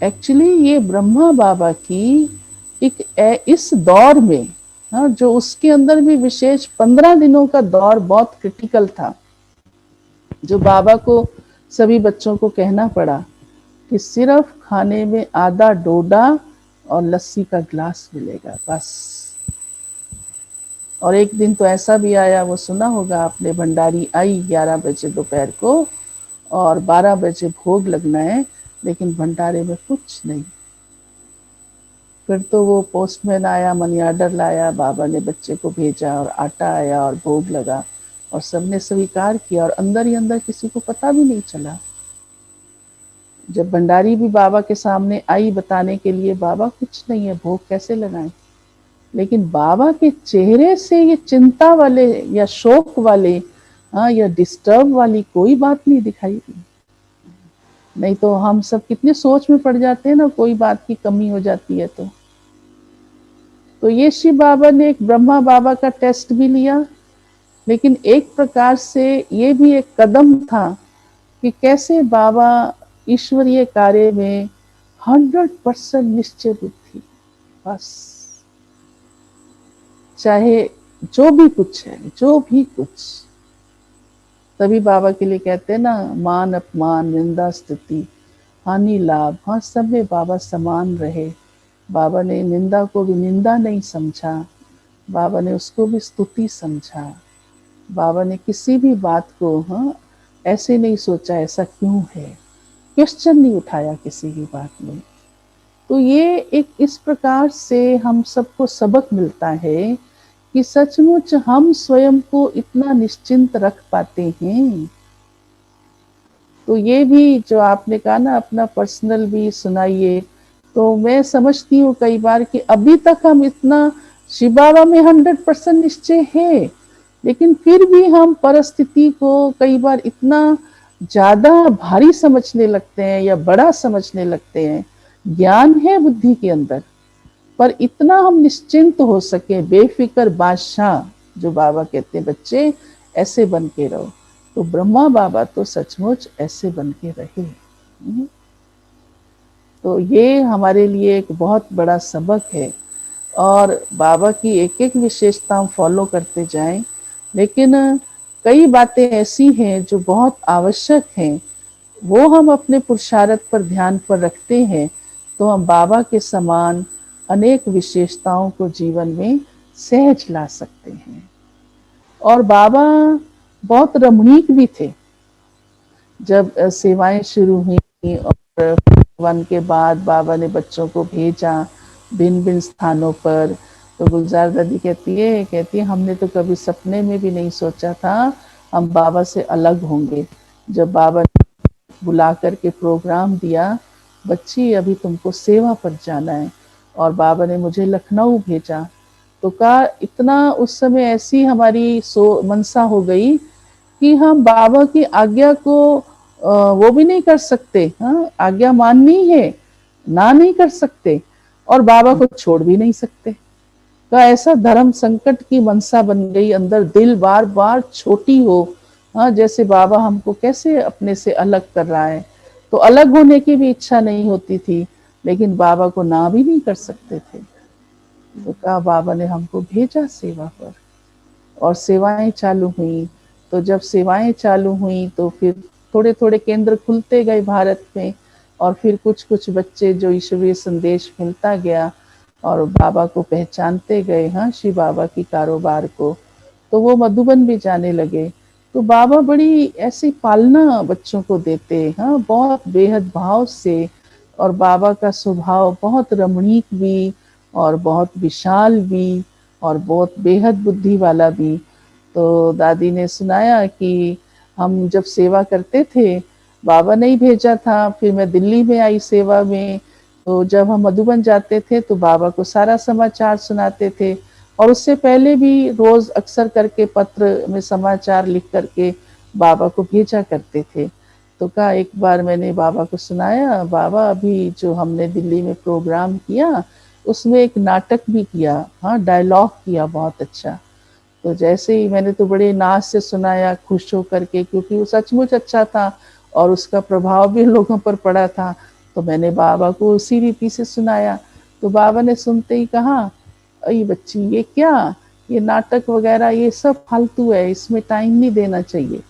एक्चुअली ये ब्रह्मा बाबा की इस दौर में, हाँ, जो उसके अंदर भी विशेष 15 दिनों का दौर बहुत क्रिटिकल था, जो बाबा को सभी बच्चों को कहना पड़ा कि सिर्फ खाने में आधा डोडा और लस्सी का ग्लास मिलेगा बस। और एक दिन तो ऐसा भी आया, वो सुना होगा आपने, भंडारी आई 11 बजे दोपहर को और 12 बजे भोग लगना है, लेकिन भंडारे में कुछ नहीं। फिर तो वो पोस्टमैन आया, मनी ऑर्डर लाया, बाबा ने बच्चे को भेजा और आटा आया और भोग लगा और सबने स्वीकार किया और अंदर ही अंदर किसी को पता भी नहीं चला। जब भंडारी भी बाबा के सामने आई बताने के लिए, बाबा कुछ नहीं है, भोग कैसे लगाएं, लेकिन बाबा के चेहरे से ये चिंता वाले या शोक वाले, हाँ, या डिस्टर्ब वाली कोई बात नहीं दिखाई दी। नहीं तो हम सब कितने सोच में पड़ जाते हैं ना, कोई बात की कमी हो जाती है तो ये शिव बाबा ने एक ब्रह्मा बाबा का टेस्ट भी लिया लेकिन एक प्रकार से ये भी एक कदम था कि कैसे बाबा ईश्वरीय कार्य में 100% निश्चय बुद्धि, बस चाहे जो भी कुछ है, जो भी कुछ। तभी बाबा के लिए कहते हैं ना, मान अपमान निंदा स्तुति हानि लाभ, हाँ सब में बाबा समान रहे। बाबा ने निंदा को भी निंदा नहीं समझा, बाबा ने उसको भी स्तुति समझा। बाबा ने किसी भी बात को ऐसे नहीं सोचा ऐसा क्यों है, क्वेश्चन नहीं उठाया किसी भी बात में। तो ये एक इस प्रकार से हम सबको सबक मिलता है कि सचमुच हम स्वयं को इतना निश्चिंत रख पाते हैं। तो ये भी जो आपने कहा ना, अपना पर्सनल भी सुनाइए, तो मैं समझती हूँ कई बार कि अभी तक हम इतना शिव बाबा में 100% निश्चय है, लेकिन फिर भी हम परिस्थिति को कई बार इतना ज्यादा भारी समझने लगते हैं या बड़ा समझने लगते हैं। ज्ञान है बुद्धि के अंदर, पर इतना हम निश्चिंत हो सके, बेफिक्र बादशाह, जो बाबा कहते हैं बच्चे ऐसे बन के रहो, तो ब्रह्मा बाबा तो सचमुच ऐसे बन के रहे। तो ये हमारे लिए एक बहुत बड़ा सबक है, और बाबा की एक एक विशेषता हम फॉलो करते जाएं। लेकिन कई बातें ऐसी हैं जो बहुत आवश्यक हैं, वो हम अपने पुरुषार्थ पर ध्यान पर रखते हैं, तो हम बाबा के समान अनेक विशेषताओं को जीवन में सहज ला सकते हैं। और बाबा बहुत रमणीक भी थे। जब सेवाएं शुरू हुई और वन के बाद बाबा ने बच्चों को भेजा भिन्न भिन्न स्थानों पर, तो गुलजार दादी कहती है हमने तो कभी सपने में भी नहीं सोचा था हम बाबा से अलग होंगे। जब बाबा ने बुला करके प्रोग्राम दिया, बच्ची अभी तुमको सेवा पर जाना है, और बाबा ने मुझे लखनऊ भेजा, तो कहा इतना उस समय ऐसी हमारी मनसा हो गई कि हम बाबा की आज्ञा को वो भी नहीं कर सकते, आज्ञा माननी है, ना नहीं कर सकते, और बाबा को छोड़ भी नहीं सकते। तो ऐसा धर्म संकट की मनसा बन गई अंदर, दिल बार बार छोटी हो, जैसे बाबा हमको कैसे अपने से अलग कर रहा है। तो अलग होने की भी इच्छा नहीं होती थी, लेकिन बाबा को ना भी नहीं कर सकते थे। तो कहा बाबा ने हमको भेजा सेवा पर, और सेवाएं चालू हुई। तो जब सेवाएं चालू हुई तो फिर थोड़े थोड़े केंद्र खुलते गए भारत में, और फिर कुछ कुछ बच्चे जो ईश्वरीय संदेश मिलता गया और बाबा को पहचानते गए, शिव बाबा की कारोबार को, तो वो मधुबन भी जाने लगे। तो बाबा बड़ी ऐसी पालना बच्चों को देते, बहुत बेहद भाव से, और बाबा का स्वभाव बहुत रमणीक भी, और बहुत विशाल भी, और बहुत बेहद बुद्धि वाला भी। तो दादी ने सुनाया कि हम जब सेवा करते थे, बाबा ने ही भेजा था, फिर मैं दिल्ली में आई सेवा में, तो जब हम मधुबन जाते थे तो बाबा को सारा समाचार सुनाते थे, और उससे पहले भी रोज अक्सर करके पत्र में समाचार लिख करके बाबा को भेजा करते थे। तो कहा एक बार मैंने बाबा को सुनाया, बाबा अभी जो हमने दिल्ली में प्रोग्राम किया उसमें एक नाटक भी किया, डायलॉग किया बहुत अच्छा। तो जैसे ही मैंने तो बड़े नाच से सुनाया, खुश होकर के, क्योंकि वो सचमुच अच्छा था और उसका प्रभाव भी लोगों पर पड़ा था। तो मैंने बाबा को उसी रीति से सुनाया। तो बाबा ने सुनते ही कहा, अरे बच्ची ये क्या, ये नाटक वगैरह ये सब फालतू है, इसमें टाइम नहीं देना चाहिए।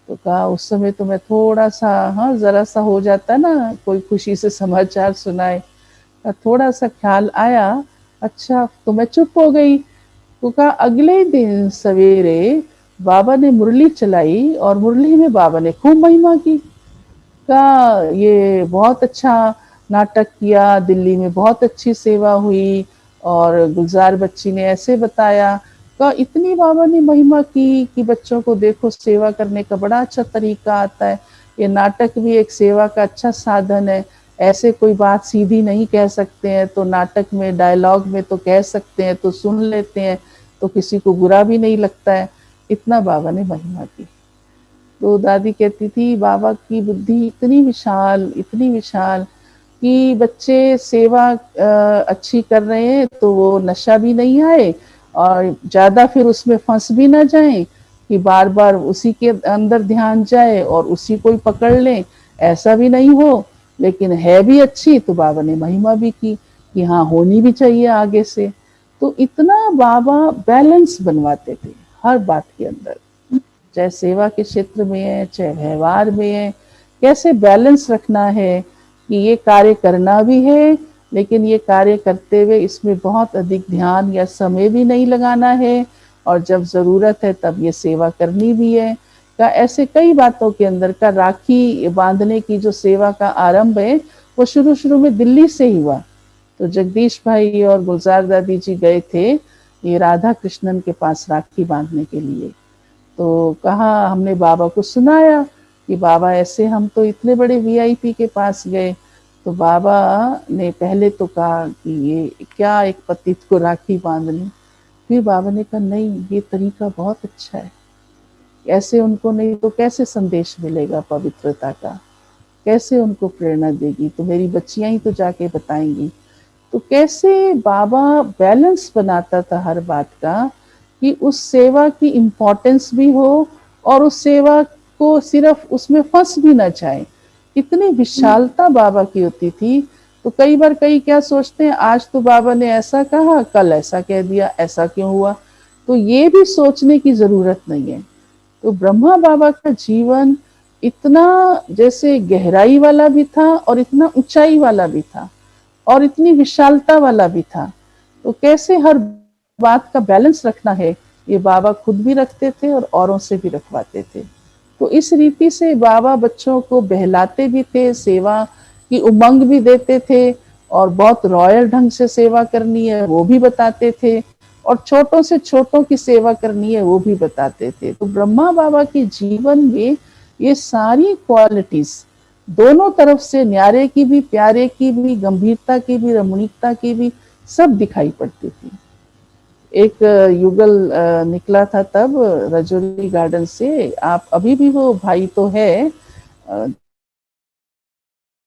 तो कहा उस समय तो मैं थोड़ा सा जरा सा हो जाता ना, कोई खुशी से समाचार सुनाए, थोड़ा सा ख्याल आया, अच्छा, तो मैं चुप हो गई। तो कहा अगले दिन सवेरे बाबा ने मुरली चलाई, और मुरली में बाबा ने खूब महिमा की। कहा ये बहुत अच्छा नाटक किया, दिल्ली में बहुत अच्छी सेवा हुई, और गुलजार बच्ची ने ऐसे बताया। कहा इतनी बाबा ने महिमा की कि बच्चों को देखो सेवा करने का बड़ा अच्छा तरीका आता है, ये नाटक भी एक सेवा का अच्छा साधन है, ऐसे कोई बात सीधी नहीं कह सकते हैं, तो नाटक में डायलॉग में तो कह सकते हैं, तो सुन लेते हैं, तो किसी को बुरा भी नहीं लगता है। इतना बाबा ने महिमा की। तो दादी कहती थी बाबा की बुद्धि इतनी विशाल कि बच्चे सेवा अच्छी कर रहे हैं तो वो नशा भी नहीं आए, और ज्यादा फिर उसमें फंस भी ना जाएं कि बार बार उसी के अंदर ध्यान जाए और उसी को ही पकड़ लें, ऐसा भी नहीं हो। लेकिन है भी अच्छी तो बाबा ने महिमा भी की कि हाँ होनी भी चाहिए आगे से। तो इतना बाबा बैलेंस बनवाते थे हर बात के अंदर, चाहे सेवा के क्षेत्र में है चाहे व्यवहार में है, कैसे बैलेंस रखना है कि ये कार्य करना भी है लेकिन ये कार्य करते हुए इसमें बहुत अधिक ध्यान या समय भी नहीं लगाना है, और जब जरूरत है तब ये सेवा करनी भी है। का ऐसे कई बातों के अंदर का राखी बांधने की जो सेवा का आरंभ है वो शुरू शुरू में दिल्ली से ही हुआ। तो जगदीश भाई और गुलजार दादी जी गए थे ये राधा कृष्णन के पास राखी बांधने के लिए। तो कहा, हमने बाबा को सुनाया कि बाबा ऐसे, हम तो इतने बड़े वीआईपी के पास गए। तो बाबा ने पहले तो कहा कि ये क्या एक पतित को राखी बांधनी। फिर बाबा ने कहा नहीं, ये तरीका बहुत अच्छा है, ऐसे उनको नहीं तो कैसे संदेश मिलेगा पवित्रता का, कैसे उनको प्रेरणा देगी, तो मेरी बच्चियां ही तो जाके बताएंगी। तो कैसे बाबा बैलेंस बनाता था हर बात का कि उस सेवा की इम्पोर्टेंस भी हो और उस सेवा को सिर्फ उसमें फंस भी ना जाए। इतनी विशालता बाबा की होती थी। तो कई बार कई क्या सोचते हैं, आज तो बाबा ने ऐसा कहा, कल ऐसा कह दिया, ऐसा क्यों हुआ। तो ये भी सोचने की जरूरत नहीं है। तो ब्रह्मा बाबा का जीवन इतना जैसे गहराई वाला भी था और इतना ऊंचाई वाला भी था और इतनी विशालता वाला भी था। तो कैसे हर बात का बैलेंस रखना है ये बाबा खुद भी रखते थे और औरों से भी रखवाते थे। तो इस रीति से बाबा बच्चों को बहलाते भी थे, सेवा की उमंग भी देते थे, और बहुत रॉयल ढंग से सेवा करनी है वो भी बताते थे, और छोटों से छोटों की सेवा करनी है वो भी बताते थे। तो ब्रह्मा बाबा के जीवन में ये सारी क्वालिटीज दोनों तरफ से, न्यारे की भी, प्यारे की भी, गंभीरता की भी, रमणीकता की भी, सब दिखाई पड़ती थी। एक युगल निकला था तब रजौरी गार्डन से, आप अभी भी, वो भाई तो है,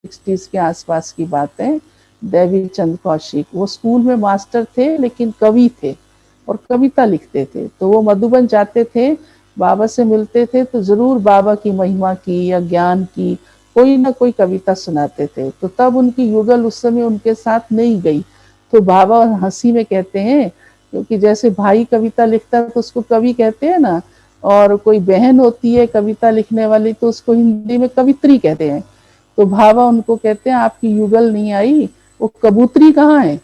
60s के आसपास की बात है, देवी चंद कौशिक, वो स्कूल में मास्टर थे लेकिन कवि थे और कविता लिखते थे। तो वो मधुबन जाते थे, बाबा से मिलते थे तो जरूर बाबा की महिमा की या ज्ञान की कोई ना कोई कविता सुनाते थे। तो तब उनकी युगल उस समय उनके साथ नहीं गई। तो बाबा हंसी में कहते हैं, क्योंकि जैसे भाई कविता लिखता है तो उसको कवि कहते हैं ना, और कोई बहन होती है कविता लिखने वाली तो उसको हिंदी में कवित्री कहते हैं। तो बाबा उनको कहते हैं आपकी युगल नहीं आई, वो कबूतरी कहाँ है।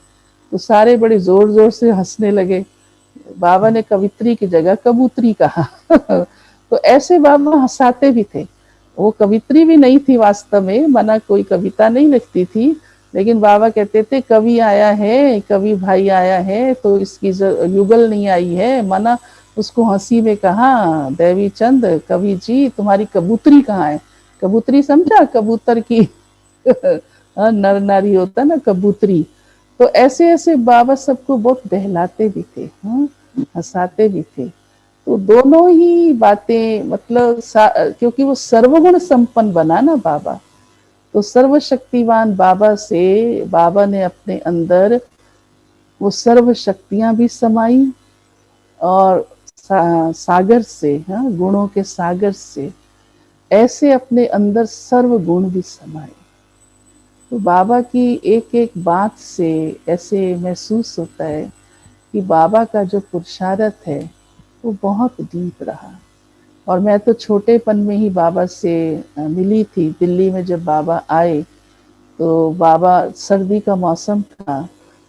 तो सारे बड़े जोर जोर से हंसने लगे। बाबा ने कवित्री की जगह कबूतरी कहा। तो ऐसे बाबा हंसाते भी थे। वो कवित्री भी नहीं थी वास्तव में, मना कोई कविता नहीं लिखती थी, लेकिन बाबा कहते थे कवि आया है, कवि भाई आया है तो इसकी युगल नहीं आई है, मना उसको हंसी में कहा, देवी चंद कवि जी तुम्हारी कबूतरी कहाँ है। कबूतरी समझा, कबूतर की नर नारी होता ना कबूतरी। तो ऐसे ऐसे बाबा सबको बहुत बहलाते भी थे, हंसाते भी थे। तो दोनों ही बातें, मतलब क्योंकि वो सर्वगुण संपन्न बना ना बाबा, तो सर्वशक्तिवान बाबा से बाबा ने अपने अंदर वो सर्व शक्तियां भी समाई, और सागर से, गुणों के सागर से ऐसे अपने अंदर सर्व गुण भी समाए। तो बाबा की एक एक बात से ऐसे महसूस होता है कि बाबा का जो पुरुषार्थ है वो बहुत डीप रहा। और मैं तो छोटेपन में ही बाबा से मिली थी। दिल्ली में जब बाबा आए तो बाबा, सर्दी का मौसम था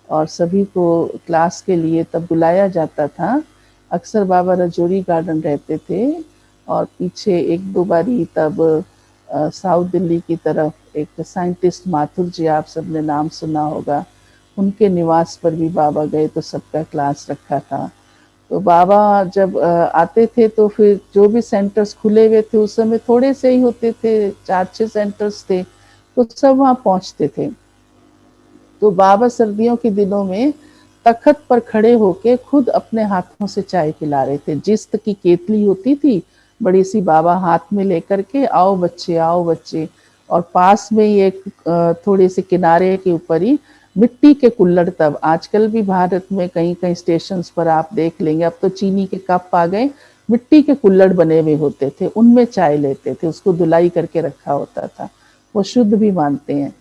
और सभी को क्लास के लिए तब बुलाया जाता था। अक्सर बाबा रजौरी गार्डन रहते थे, और पीछे एक दो बारी तब साउथ दिल्ली की तरफ एक साइंटिस्ट माथुर जी, आप सबने नाम सुना होगा, उनके निवास पर भी बाबा गए तो सबका क्लास रखा था। तो बाबा जब आते थे तो फिर जो भी सेंटर्स खुले हुए थे, उस समय थोड़े से ही होते थे, 4-6 सेंटर्स थे, तो सब वहाँ पहुँचते थे। तो बाबा सर्दियों के दिनों में तख्त पर खड़े होके खुद अपने हाथों से चाय पिला रहे थे। जिस्त की केतली होती थी बड़ी सी, बाबा हाथ में लेकर के, आओ बच्चे आओ बच्चे, और पास में ही एक थोड़े से किनारे के ऊपर ही मिट्टी के कुल्हड़, तब आजकल भी भारत में कहीं कहीं स्टेशंस पर आप देख लेंगे, अब तो चीनी के कप आ गए, मिट्टी के कुल्हड़ बने हुए होते थे, उनमें चाय लेते थे, उसको धुलाई करके रखा होता था, वो शुद्ध भी मानते हैं।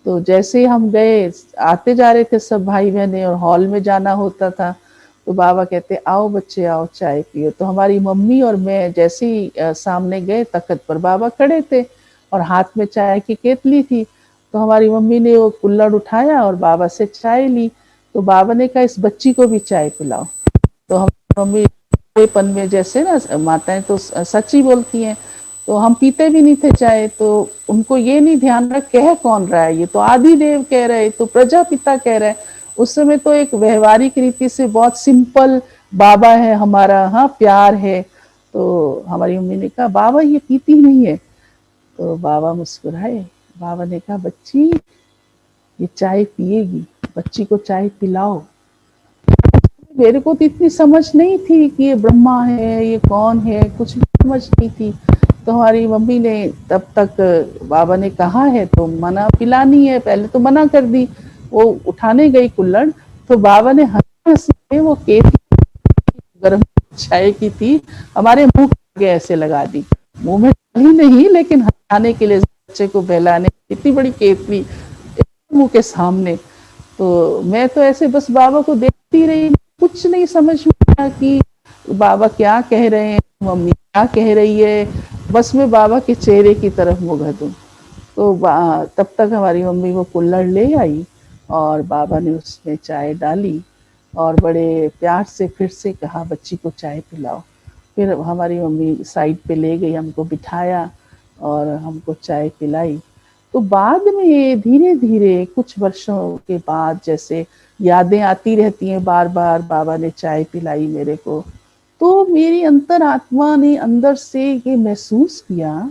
तो जैसे ही हम गए, आते जा रहे थे सब भाई बहने और हॉल में जाना होता था, तो बाबा कहते आओ बच्चे आओ चाय पियो। तो हमारी मम्मी और मैं जैसे ही सामने गए, तख्त पर बाबा खड़े थे और हाथ में चाय की केतली थी, तो हमारी मम्मी ने वो कुल्हड़ उठाया और बाबा से चाय ली। तो बाबा ने कहा इस बच्ची को भी चाय पिलाओ। तो हमारी मम्मी पन में, जैसे ना माताएं तो सच ही बोलती हैं, तो हम पीते भी नहीं थे चाय, तो उनको ये नहीं ध्यान रहा कह कौन रहा है, ये तो आदि देव कह रहे, तो प्रजापिता कह रहा है। उस समय तो एक व्यवहारिक रीति से बहुत सिंपल बाबा है हमारा, हाँ प्यार है। तो हमारी मम्मी ने कहा बाबा ये पीती नहीं है। तो बाबा मुस्कुराए, बाबा ने कहा बच्ची ये चाय पिएगी, बच्ची को चाय पिलाओ। मेरे को तो इतनी समझ नहीं थी कि ये ब्रह्मा है, ये कौन है, कुछ भी समझ नहीं थी। तो हमारी मम्मी ने तब तक, बाबा ने कहा है तो मना, पिलानी है, पहले तो मना कर दी। वो उठाने गई कुल्हड़, तो बाबा ने हंसी हंसी के वो केतली गर्म चाय की थी, हमारे मुंह के आगे ऐसे लगा दी। मुंह में डाली नहीं, लेकिन हंसाने के लिए, बच्चे को बहलाने, इतनी बड़ी केतली मुंह के सामने। तो मैं तो ऐसे बस बाबा को देखती रही, कुछ नहीं समझ में आया कि बाबा क्या कह रहे हैं, मम्मी क्या कह रही है, बस मैं बाबा के चेहरे की तरफ मुगध हूँ। तो तब तक हमारी मम्मी वो कुल्हड़ ले आई और बाबा ने उसमें चाय डाली और बड़े प्यार से फिर से कहा बच्ची को चाय पिलाओ। फिर हमारी मम्मी साइड पे ले गई, हमको बिठाया और हमको चाय पिलाई। तो बाद में धीरे धीरे कुछ वर्षों के बाद, जैसे यादें आती रहती हैं बार बार, बाबा ने चाय पिलाई मेरे को, तो मेरी अंतरात्मा ने अंदर से ये महसूस किया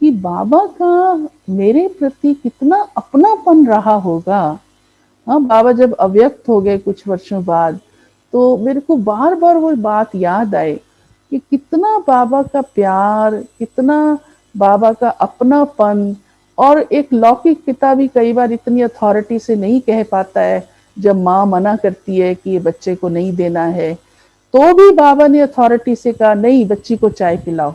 कि बाबा का मेरे प्रति कितना अपनापन रहा होगा। हाँ, बाबा जब अव्यक्त हो गए कुछ वर्षों बाद, तो मेरे को बार बार वो बात याद आए कि कितना बाबा का प्यार, कितना बाबा का अपनापन। और एक लौकिक पिता भी कई बार इतनी अथॉरिटी से नहीं कह पाता है, जब माँ मना करती है कि ये बच्चे को नहीं देना है, तो भी बाबा ने अथॉरिटी से कहा नहीं बच्ची को चाय पिलाओ।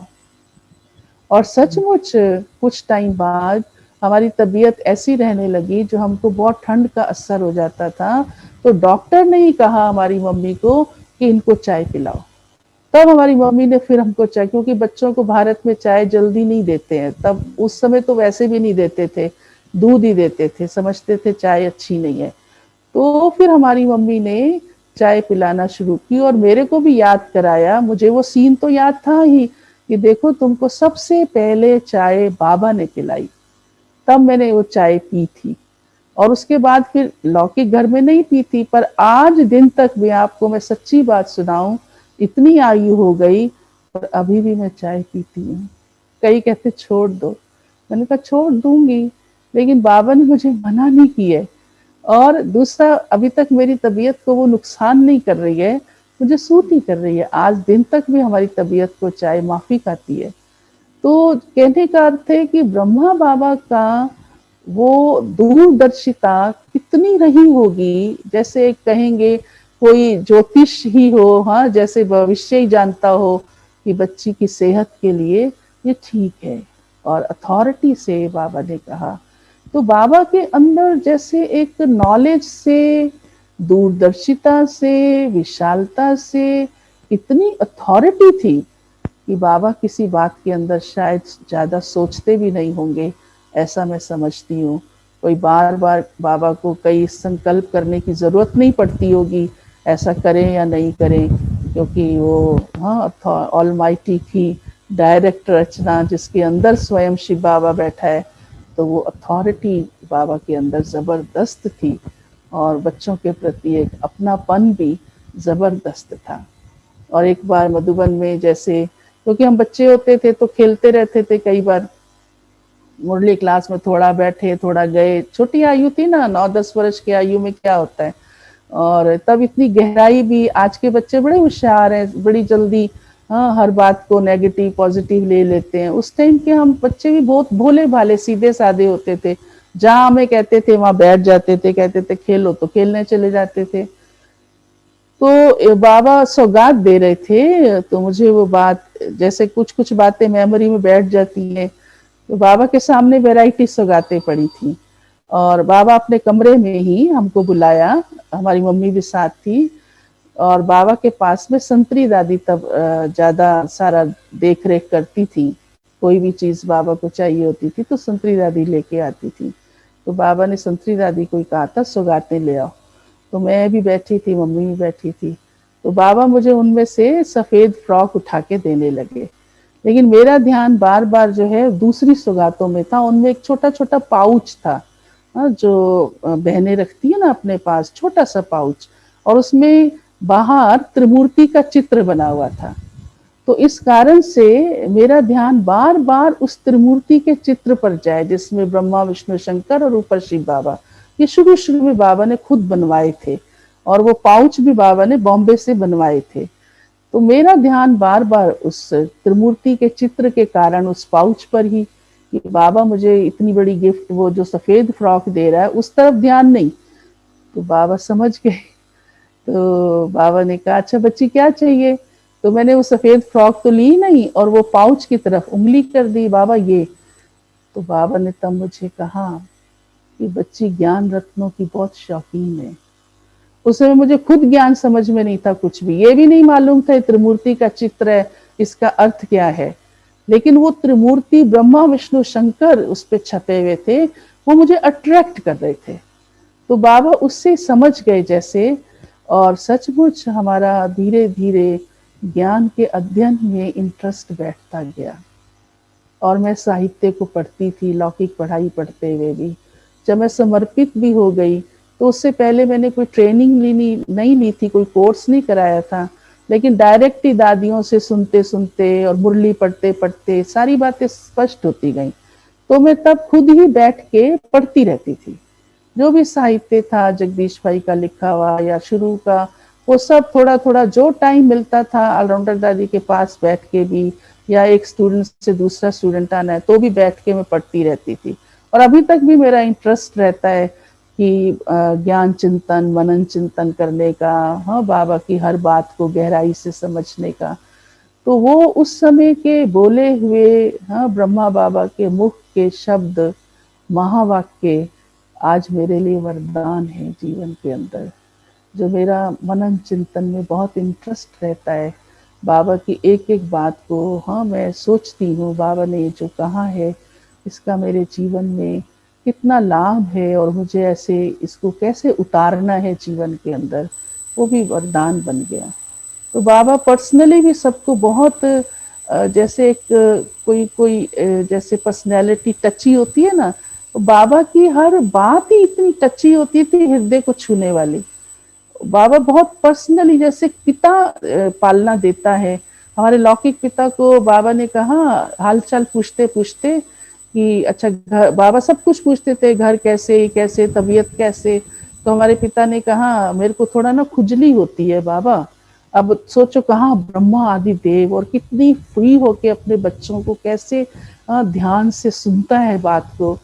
और सचमुच कुछ टाइम बाद हमारी तबीयत ऐसी रहने लगी, जो हमको बहुत ठंड का असर हो जाता था, तो डॉक्टर ने ही कहा हमारी मम्मी को कि इनको चाय पिलाओ। तब हमारी मम्मी ने फिर हमको चाय, क्योंकि बच्चों को भारत में चाय जल्दी नहीं देते हैं, तब उस समय तो वैसे भी नहीं देते थे, दूध ही देते थे, समझते थे चाय अच्छी नहीं है। तो फिर हमारी मम्मी ने चाय पिलाना शुरू की और मेरे को भी याद कराया। मुझे वो सीन तो याद था ही कि देखो तुमको सबसे पहले चाय बाबा ने पिलाई, तब मैंने वो चाय पी थी। और उसके बाद फिर लौकिक घर में नहीं पी थी, पर आज दिन तक भी आपको मैं सच्ची बात सुनाऊं, इतनी आयु हो गई और अभी भी मैं चाय पीती हूँ। कई कहते छोड़ दो, मैंने कहा छोड़ दूंगी, लेकिन बाबा ने मुझे मना नहीं किया है। और दूसरा, अभी तक मेरी तबीयत को वो नुकसान नहीं कर रही है, मुझे सूट ही कर रही है। आज दिन तक भी हमारी तबीयत को चाय माफी खाती है। तो कहने का अर्थ है कि ब्रह्मा बाबा का वो दूरदर्शिता कितनी रही होगी, जैसे कहेंगे कोई ज्योतिष ही हो, हाँ, जैसे भविष्य ही जानता हो कि बच्ची की सेहत के लिए ये ठीक है, और अथॉरिटी से बाबा ने कहा। तो बाबा के अंदर जैसे एक नॉलेज से, दूरदर्शिता से, विशालता से इतनी अथॉरिटी थी कि बाबा किसी बात के अंदर शायद ज्यादा सोचते भी नहीं होंगे, ऐसा मैं समझती हूँ। कोई बार बार बाबा को कई संकल्प करने की जरूरत नहीं पड़ती होगी, ऐसा करें या नहीं करें, क्योंकि वो, हाँ, ऑलमाइटी की डायरेक्ट रचना जिसके अंदर स्वयं शिव बाबा बैठा है, तो वो अथॉरिटी बाबा के अंदर जबरदस्त थी। और बच्चों के प्रति एक अपनापन भी जबरदस्त था। और एक बार मधुबन में, जैसे क्योंकि हम बच्चे होते थे तो खेलते रहते थे, कई बार मुरली क्लास में थोड़ा बैठे थोड़ा गए, छोटी आयु थी ना, 9-10 वर्ष की आयु में क्या होता है। और तब इतनी गहराई भी, आज के बच्चे बड़े होशियार हैं, बड़ी जल्दी, हाँ, हर बात को नेगेटिव पॉजिटिव ले लेते हैं। उस टाइम के हम बच्चे भी बहुत भोले भाले सीधे साधे होते थे, जहाँ हमें कहते थे वहां बैठ जाते थे, कहते थे खेलो तो खेलने चले जाते थे। तो बाबा सौगात दे रहे थे, तो मुझे वो बात जैसे कुछ कुछ बातें मेमोरी में बैठ जाती है। तो बाबा के सामने वैरायटी सौगातें पड़ी थी और बाबा अपने कमरे में ही हमको बुलाया, हमारी मम्मी भी साथ थी। और बाबा के पास में संतरी दादी तब ज्यादा सारा देख रेख करती थी। कोई भी चीज बाबा को चाहिए होती थी तो संतरी दादी लेके आती थी। तो बाबा ने संतरी दादी को कहा था सौगातें ले आओ। तो मैं भी बैठी थी, मम्मी भी बैठी थी। तो बाबा मुझे उनमें से सफेद फ्रॉक उठा के देने लगे, लेकिन मेरा ध्यान बार बार जो है दूसरी सौगातों में था। उनमें एक छोटा छोटा पाउच था, जो बहनें रखती है ना अपने पास, छोटा सा पाउच, और उसमें बाहर त्रिमूर्ति का चित्र बना हुआ था। तो इस कारण से मेरा ध्यान बार बार उस त्रिमूर्ति के चित्र पर जाए, जिसमें ब्रह्मा विष्णु शंकर और ऊपर शिव बाबा। ये शुरू शुरू में बाबा ने खुद बनवाए थे और वो पाउच भी बाबा ने बॉम्बे से बनवाए थे। तो मेरा ध्यान बार बार उस त्रिमूर्ति के चित्र के कारण उस पाउच पर ही, कि बाबा मुझे इतनी बड़ी गिफ्ट, वो जो सफेद फ्रॉक दे रहा है, उस तरफ ध्यान नहीं। तो बाबा समझ गए। तो बाबा ने कहा अच्छा बच्ची क्या चाहिए? तो मैंने वो सफेद फ्रॉक तो ली नहीं और वो पाउच की तरफ उंगली कर दी, बाबा ये। तो बाबा ने तब मुझे कहा कि बच्ची ज्ञान रत्नों की बहुत शौकीन है। उस समय मुझे खुद ज्ञान समझ में नहीं था कुछ भी, ये भी नहीं मालूम था त्रिमूर्ति का चित्र है, इसका अर्थ क्या है। लेकिन वो त्रिमूर्ति ब्रह्मा विष्णु शंकर उस पे छपे हुए थे, वो मुझे अट्रैक्ट कर रहे थे। तो बाबा उससे समझ गए जैसे, और सचमुच हमारा धीरे धीरे ज्ञान के अध्ययन में इंटरेस्ट बैठता गया और मैं साहित्य को पढ़ती थी, लौकिक पढ़ाई पढ़ते हुए भी। जब मैं समर्पित भी हो गई तो उससे पहले मैंने कोई ट्रेनिंग नहीं ली थी, कोई कोर्स नहीं कराया था, लेकिन डायरेक्ट ही दादियों से सुनते सुनते और मुरली पढ़ते पढ़ते सारी बातें स्पष्ट होती गई। तो मैं तब खुद ही बैठ के पढ़ती रहती थी, जो भी साहित्य था जगदीश भाई का लिखा हुआ या शुरू का, वो सब थोड़ा थोड़ा जो टाइम मिलता था ऑलराउंडर दादी के पास बैठ के भी, या एक स्टूडेंट से दूसरा स्टूडेंट आना है तो भी बैठ के मैं पढ़ती रहती थी। और अभी तक भी मेरा इंटरेस्ट रहता है कि ज्ञान चिंतन मनन चिंतन करने का, हाँ, बाबा की हर बात को गहराई से समझने का। तो वो उस समय के बोले हुए, हाँ, ब्रह्मा बाबा के मुख के शब्द, महावाक्य आज मेरे लिए वरदान है जीवन के अंदर, जो मेरा मनन चिंतन में बहुत इंटरेस्ट रहता है। बाबा की एक एक बात को, हाँ, मैं सोचती हूँ बाबा ने जो कहा है इसका मेरे जीवन में कितना लाभ है और मुझे ऐसे इसको कैसे उतारना है जीवन के अंदर, वो भी वरदान बन गया। तो बाबा पर्सनली भी सबको बहुत जैसे एक कोई कोई जैसे पर्सनैलिटी टची होती है ना, तो बाबा की हर बात ही इतनी टची होती थी, हृदय को छूने वाली। बाबा बहुत पर्सनली, जैसे पिता पालना देता है। हमारे लौकिक पिता को बाबा ने कहा हालचाल पूछते पूछते कि अच्छा घर, बाबा सब कुछ पूछते थे, घर कैसे कैसे, तबीयत कैसे। तो हमारे पिता ने कहा मेरे को थोड़ा ना खुजली होती है बाबा। अब सोचो कहाँ ब्रह्मा आदि देव, और कितनी फ्री होके अपने बच्चों को कैसे ध्यान से सुनता है बात को।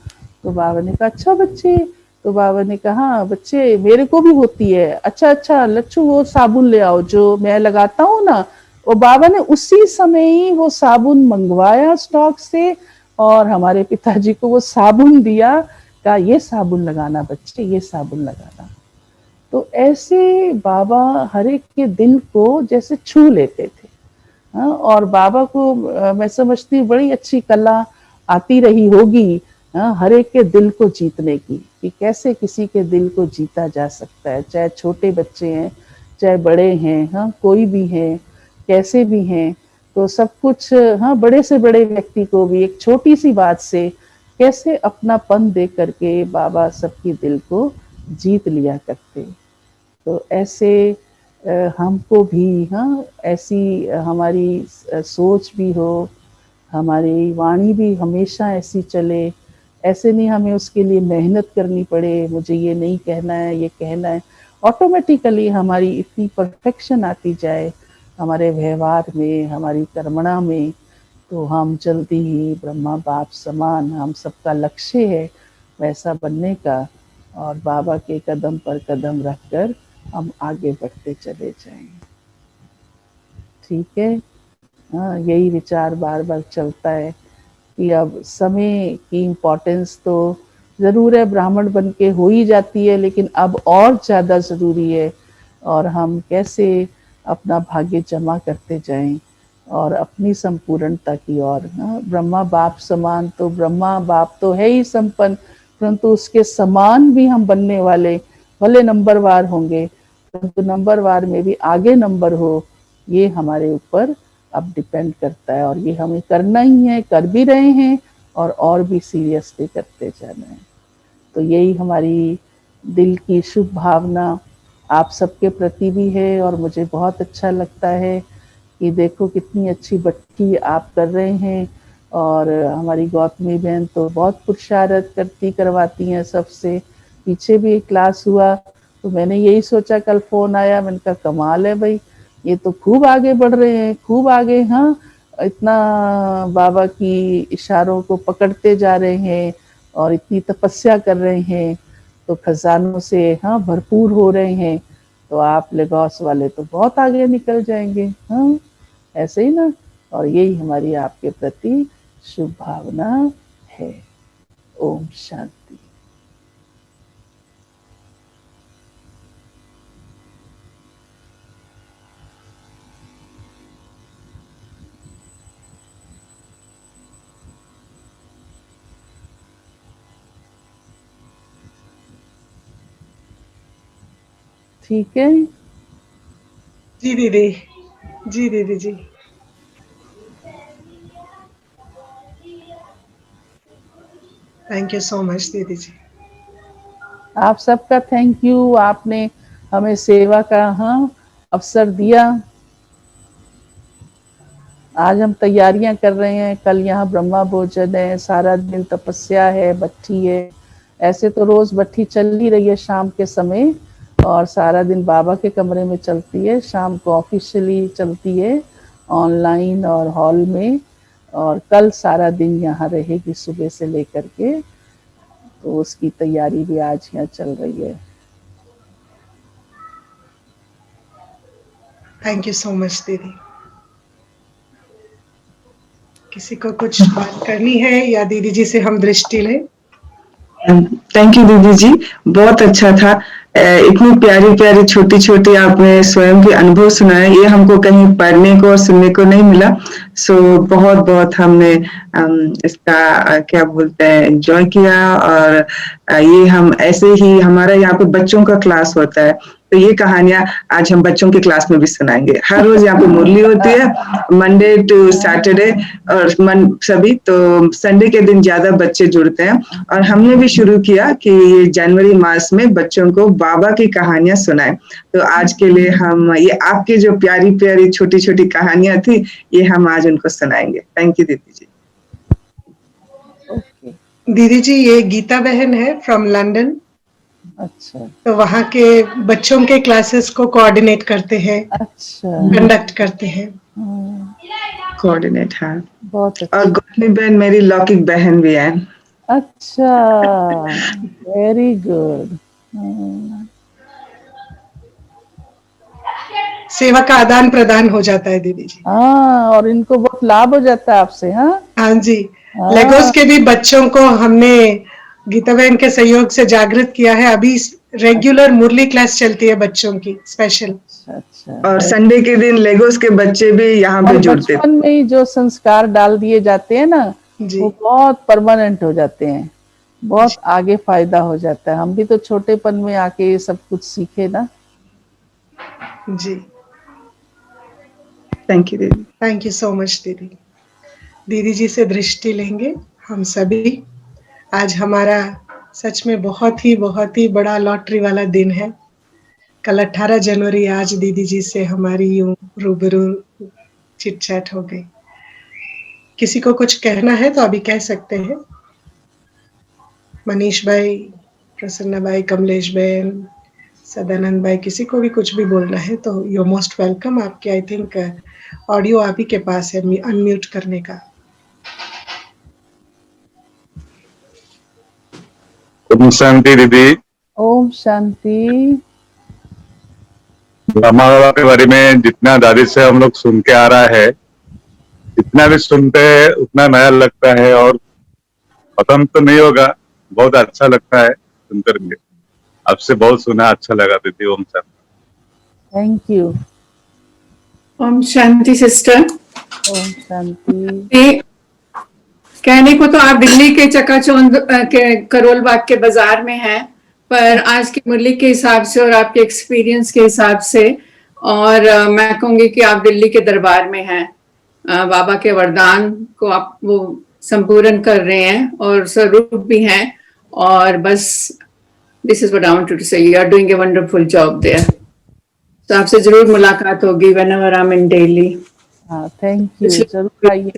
तो बाबा ने कहा अच्छा बच्चे, तो बाबा ने कहा बच्चे मेरे को भी होती है। अच्छा अच्छा लच्छू वो साबुन ले आओ जो मैं लगाता हूँ ना। और बाबा ने उसी समय ही वो साबुन मंगवाया स्टॉक से और हमारे पिताजी को वो साबुन दिया, कहा ये साबुन लगाना बच्चे, ये साबुन लगाना। तो ऐसे बाबा हर एक के दिल को जैसे छू लेते थे। हाँ, और बाबा को मैं समझती हूँ बड़ी अच्छी कला आती रही होगी, हाँ, हर एक के दिल को जीतने की, कि कैसे किसी के दिल को जीता जा सकता है, चाहे छोटे बच्चे हैं चाहे बड़े हैं, हाँ, कोई भी हैं, कैसे भी हैं। तो सब कुछ, हाँ, बड़े से बड़े व्यक्ति को भी एक छोटी सी बात से कैसे अपनापन दे करके बाबा सबकी दिल को जीत लिया करते। तो ऐसे हमको भी, हाँ, ऐसी हमारी सोच भी हो, हमारी वाणी भी हमेशा ऐसी चले। ऐसे नहीं हमें उसके लिए मेहनत करनी पड़े, मुझे ये नहीं कहना है ये कहना है। ऑटोमेटिकली हमारी इतनी परफेक्शन आती जाए हमारे व्यवहार में, हमारी कर्मणा में, तो हम जल्दी ही ब्रह्मा बाप समान, हम सबका लक्ष्य है वैसा बनने का, और बाबा के कदम पर कदम रखकर हम आगे बढ़ते चले जाएं। ठीक है। हाँ, यही विचार बार बार चलता है कि अब समय की इम्पोर्टेंस तो ज़रूर है, ब्राह्मण बन के हो ही जाती है, लेकिन अब और ज़्यादा ज़रूरी है। और हम कैसे अपना भाग्य जमा करते जाएं और अपनी संपूर्णता की ओर। ब्रह्मा बाप समान, तो ब्रह्मा बाप तो है ही संपन्न, परंतु उसके समान भी हम बनने वाले, भले नंबरवार होंगे परंतु नंबरवार में भी आगे नंबर हो, ये हमारे ऊपर अब डिपेंड करता है। और ये हमें करना ही है, कर भी रहे हैं और भी सीरियसली करते जाना है। तो यही हमारी दिल की शुभ भावना आप सबके प्रति भी है। और मुझे बहुत अच्छा लगता है कि देखो कितनी अच्छी भक्ति आप कर रहे हैं। और हमारी गौतमी बहन तो बहुत पुरुषारत करवाती हैं सबसे। पीछे भी एक क्लास हुआ तो मैंने यही सोचा, कल फोन आया, मैंने कहा कमाल है भाई, ये तो खूब आगे बढ़ रहे हैं, खूब आगे। हाँ, इतना बाबा की इशारों को पकड़ते जा रहे हैं और इतनी तपस्या कर रहे हैं, तो खजानों से हाँ भरपूर हो रहे हैं। तो आप लेगोस वाले तो बहुत आगे निकल जाएंगे। हाँ, ऐसे ही ना। और यही हमारी आपके प्रति शुभ भावना है। ओम शांति। ठीक है जी दीदी, जी दीदी जी। थैंक यू सो मच दीदी जी। आप सबका थैंक यू, आपने हमें सेवा का हाँ अवसर दिया। आज हम तैयारियां कर रहे हैं, कल यहाँ ब्रह्मा भोजन है, सारा दिन तपस्या है, भट्ठी है। ऐसे तो रोज भट्ठी चल ही रही है शाम के समय, और सारा दिन बाबा के कमरे में चलती है, शाम को ऑफिशियली चलती है ऑनलाइन और हॉल में। और कल सारा दिन यहाँ रहेगी सुबह से लेकर के, तो उसकी तैयारी भी आज यहाँ चल रही है। थैंक यू सो मच दीदी। किसी को कुछ बात करनी है या दीदी जी से हम दृष्टि लें? थैंक यू दीदी जी, बहुत अच्छा था। इतनी प्यारी प्यारी छोटी छोटी आपने स्वयं के अनुभव सुनाए, ये हमको कहीं पढ़ने को और सुनने को नहीं मिला। सो बहुत बहुत हमने इसका क्या बोलते हैं एंजॉय किया। और ये हम ऐसे ही, हमारा यहाँ पे बच्चों का क्लास होता है, तो ये कहानियां आज हम बच्चों की क्लास में भी सुनाएंगे। हर रोज यहाँ पे मुरली होती है, मंडे टू सैटरडे और सभी, तो संडे के दिन ज्यादा बच्चे जुड़ते हैं। और हमने भी शुरू किया कि जनवरी मास में बच्चों को बाबा की कहानियां सुनाएं। तो आज के लिए हम ये आपकी जो प्यारी प्यारी छोटी छोटी कहानियां थी, ये हम आज उनको सुनाएंगे। थैंक यू दीदी जी। ओके। दीदी जी, ये गीता बहन है फ्रॉम लंदन, अच्छा तो वहाँ के बच्चों के क्लासेस को कोऑर्डिनेट करते हैं, अच्छा। कंडक्ट करते हैं। कोऑर्डिनेट, हाँ। बहुत और अच्छा। गौतमी बहन मेरी लौकिक बहन भी है। अच्छा, वेरी गुड। सेवा का आदान प्रदान हो जाता है दीदी जी। हाँ, और इनको बहुत लाभ हो जाता है आपसे। हाँ हाँ जी, हाँ। लेगोस के भी बच्चों को हमने गीता बहन के सहयोग से जागृत किया है। अभी रेगुलर मुरली क्लास चलती है बच्चों की स्पेशल। अच्छा अच्छा। और संडे के दिन लेगोस के बच्चे भी यहाँ पे और जुड़ते। बचपन में ही जो संस्कार डाल दिए जाते हैं ना, जी वो बहुत परमानेंट हो जाते हैं, बहुत आगे फायदा हो जाता है। हम भी तो छोटेपन में आके ये सब कुछ सीखे ना। जी, थैंक यू दीदी। थैंक यू सो मच दीदी। दीदी जी से दृष्टि लेंगे हम सभी। आज हमारा सच में बहुत ही बड़ा लॉटरी वाला दिन है। कल 18 जनवरी, आज दीदी जी से हमारी यूं रूबरू चिट चैट हो गई। किसी को कुछ कहना है तो अभी कह सकते हैं। मनीष भाई, प्रसन्ना भाई, कमलेश बहन, सदानंद भाई, किसी को भी कुछ भी बोलना है तो यू मोस्ट वेलकम। आपके आई थिंक ऑडियो आप ही के पास है अनम्यूट करने का। ओम शांति दीदी। ओम शांति। ब्रह्मा बाबा के बारे में जितना दादी से हम लोग सुन के आ रहा है, जितना भी सुनते हैं उतना नया लगता है और खत्म तो नहीं होगा। बहुत अच्छा लगता है सुनकर के। आपसे बहुत सुना, अच्छा लगा दीदी। Om Shanti. Thank you. Om Shanti sister. Om Shanti. कहने को तो आप दिल्ली के चकाचौंध के करोल बाग के बाजार में हैं, पर आज की मुरली के हिसाब से और आपके एक्सपीरियंस के हिसाब से, और मैं कहूंगी कि आप दिल्ली के दरबार में हैं। बाबा के वरदान को आप वो संपूर्ण कर रहे हैं और स्वरूप भी हैं, और बस this is what I wanted to say, you are doing a wonderful job there. तो आपसे जरूर मुलाकात होगी whenever I am in Delhi. हाँ, थैंक यू। जरूर आइए।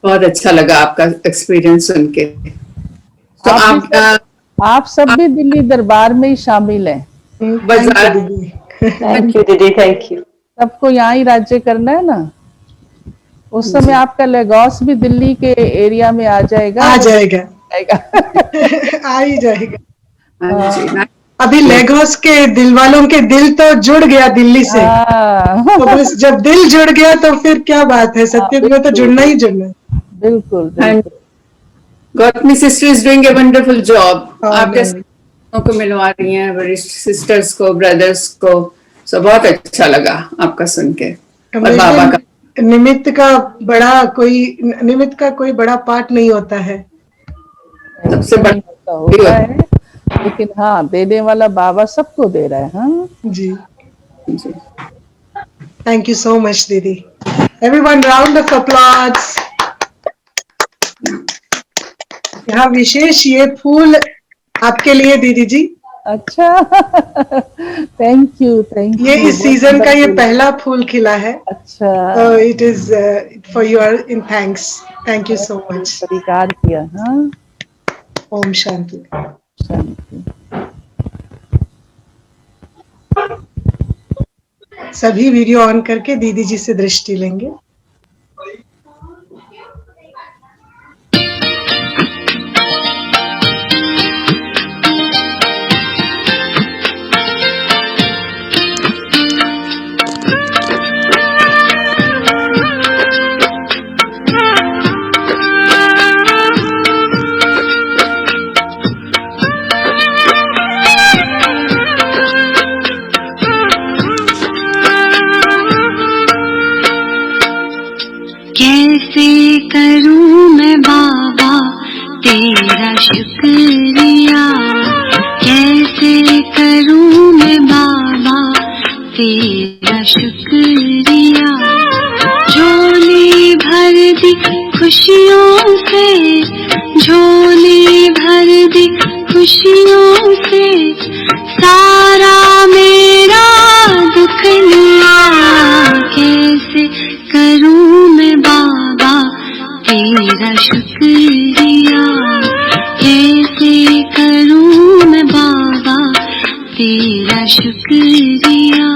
बहुत अच्छा लगा आपका एक्सपीरियंस सुन के। तो आप सब भी दिल्ली दरबार में ही शामिल हैं। बाजार। थैंक यू दीदी, थैंक यू। सबको यहाँ ही राज्य करना है ना। उस समय आपका लेगोस भी दिल्ली के एरिया में आ जाएगा। आ जाएगा आ ही जाएगा। अभी लेगोस के दिल वालों के दिल तो जुड़ गया दिल्ली से। तो बस जब दिल जुड़ गया तो फिर क्या बात है, सत्युग में तो जुड़ना ही जुड़ना। बिल्कुल। Gautami sister is doing a wonderful job. आप जैसे को मिलवा रही हैं वरिष्ठ सिस्टर्स को, ब्रदर्स को। सो बहुत अच्छा लगा आपका सुन के। और बाबा का निमित्त का कोई बड़ा पार्ट नहीं होता है, सबसे बड़ा होता है। लेकिन हाँ, देने वाला बाबा सबको दे रहा है। हाँ जी। थैंक यू सो मच दीदी। Everyone round of applause. यहाँ विशेष ये फूल आपके लिए दीदी जी। अच्छा थैंक यू। ये इस सीजन का ये पहला फूल खिला है। अच्छा। It is for your in thanks. Thank you so much. स्वीकार किया। हाँ। ओम शांति। शांति। सभी वीडियो ऑन करके दीदी जी से दृष्टि लेंगे। कैसे करूं मैं बाबा तेरा शुक्रिया, कैसे करूं मैं बाबा तेरा शुक्रिया। झोली भर दी खुशियों से, झोली भर दी खुशियों से, सारा मेरा दुख लिया। कैसे करूं मैं बाबा तेरा शुक्रिया, कैसे करूं मैं बाबा तेरा शुक्रिया।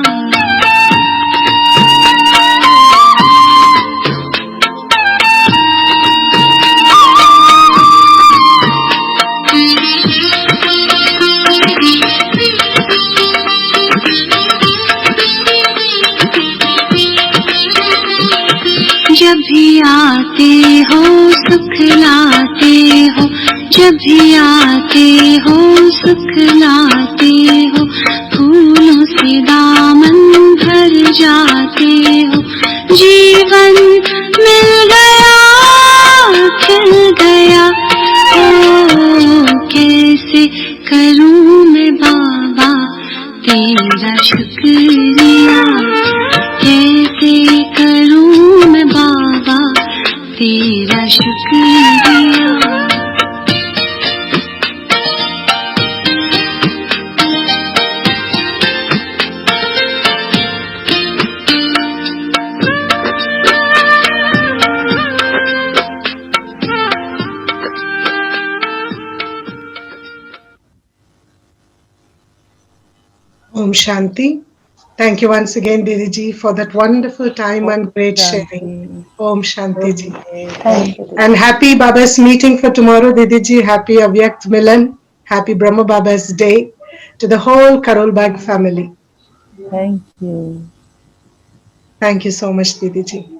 जब भी आते हो सुख लाते हो, जब भी आते हो सुख लाते हो, फूलों से दामन भर जाते हो। जीवन मिल गया, खिल गया। ओ कैसे करूं मैं बाबा तेरा शुक्रिया, कैसे करूं मैं बाबा तेरा शुक्रिया। Om Shanti. Thank you once again, Didi ji, for that wonderful time and great sharing. Om Shanti ji. And happy Baba's meeting for tomorrow, Didi ji. Happy Avyakt Milan. Happy Brahma Baba's Day to the whole Karol Bagh family. Thank you. Thank you so much, Didi ji.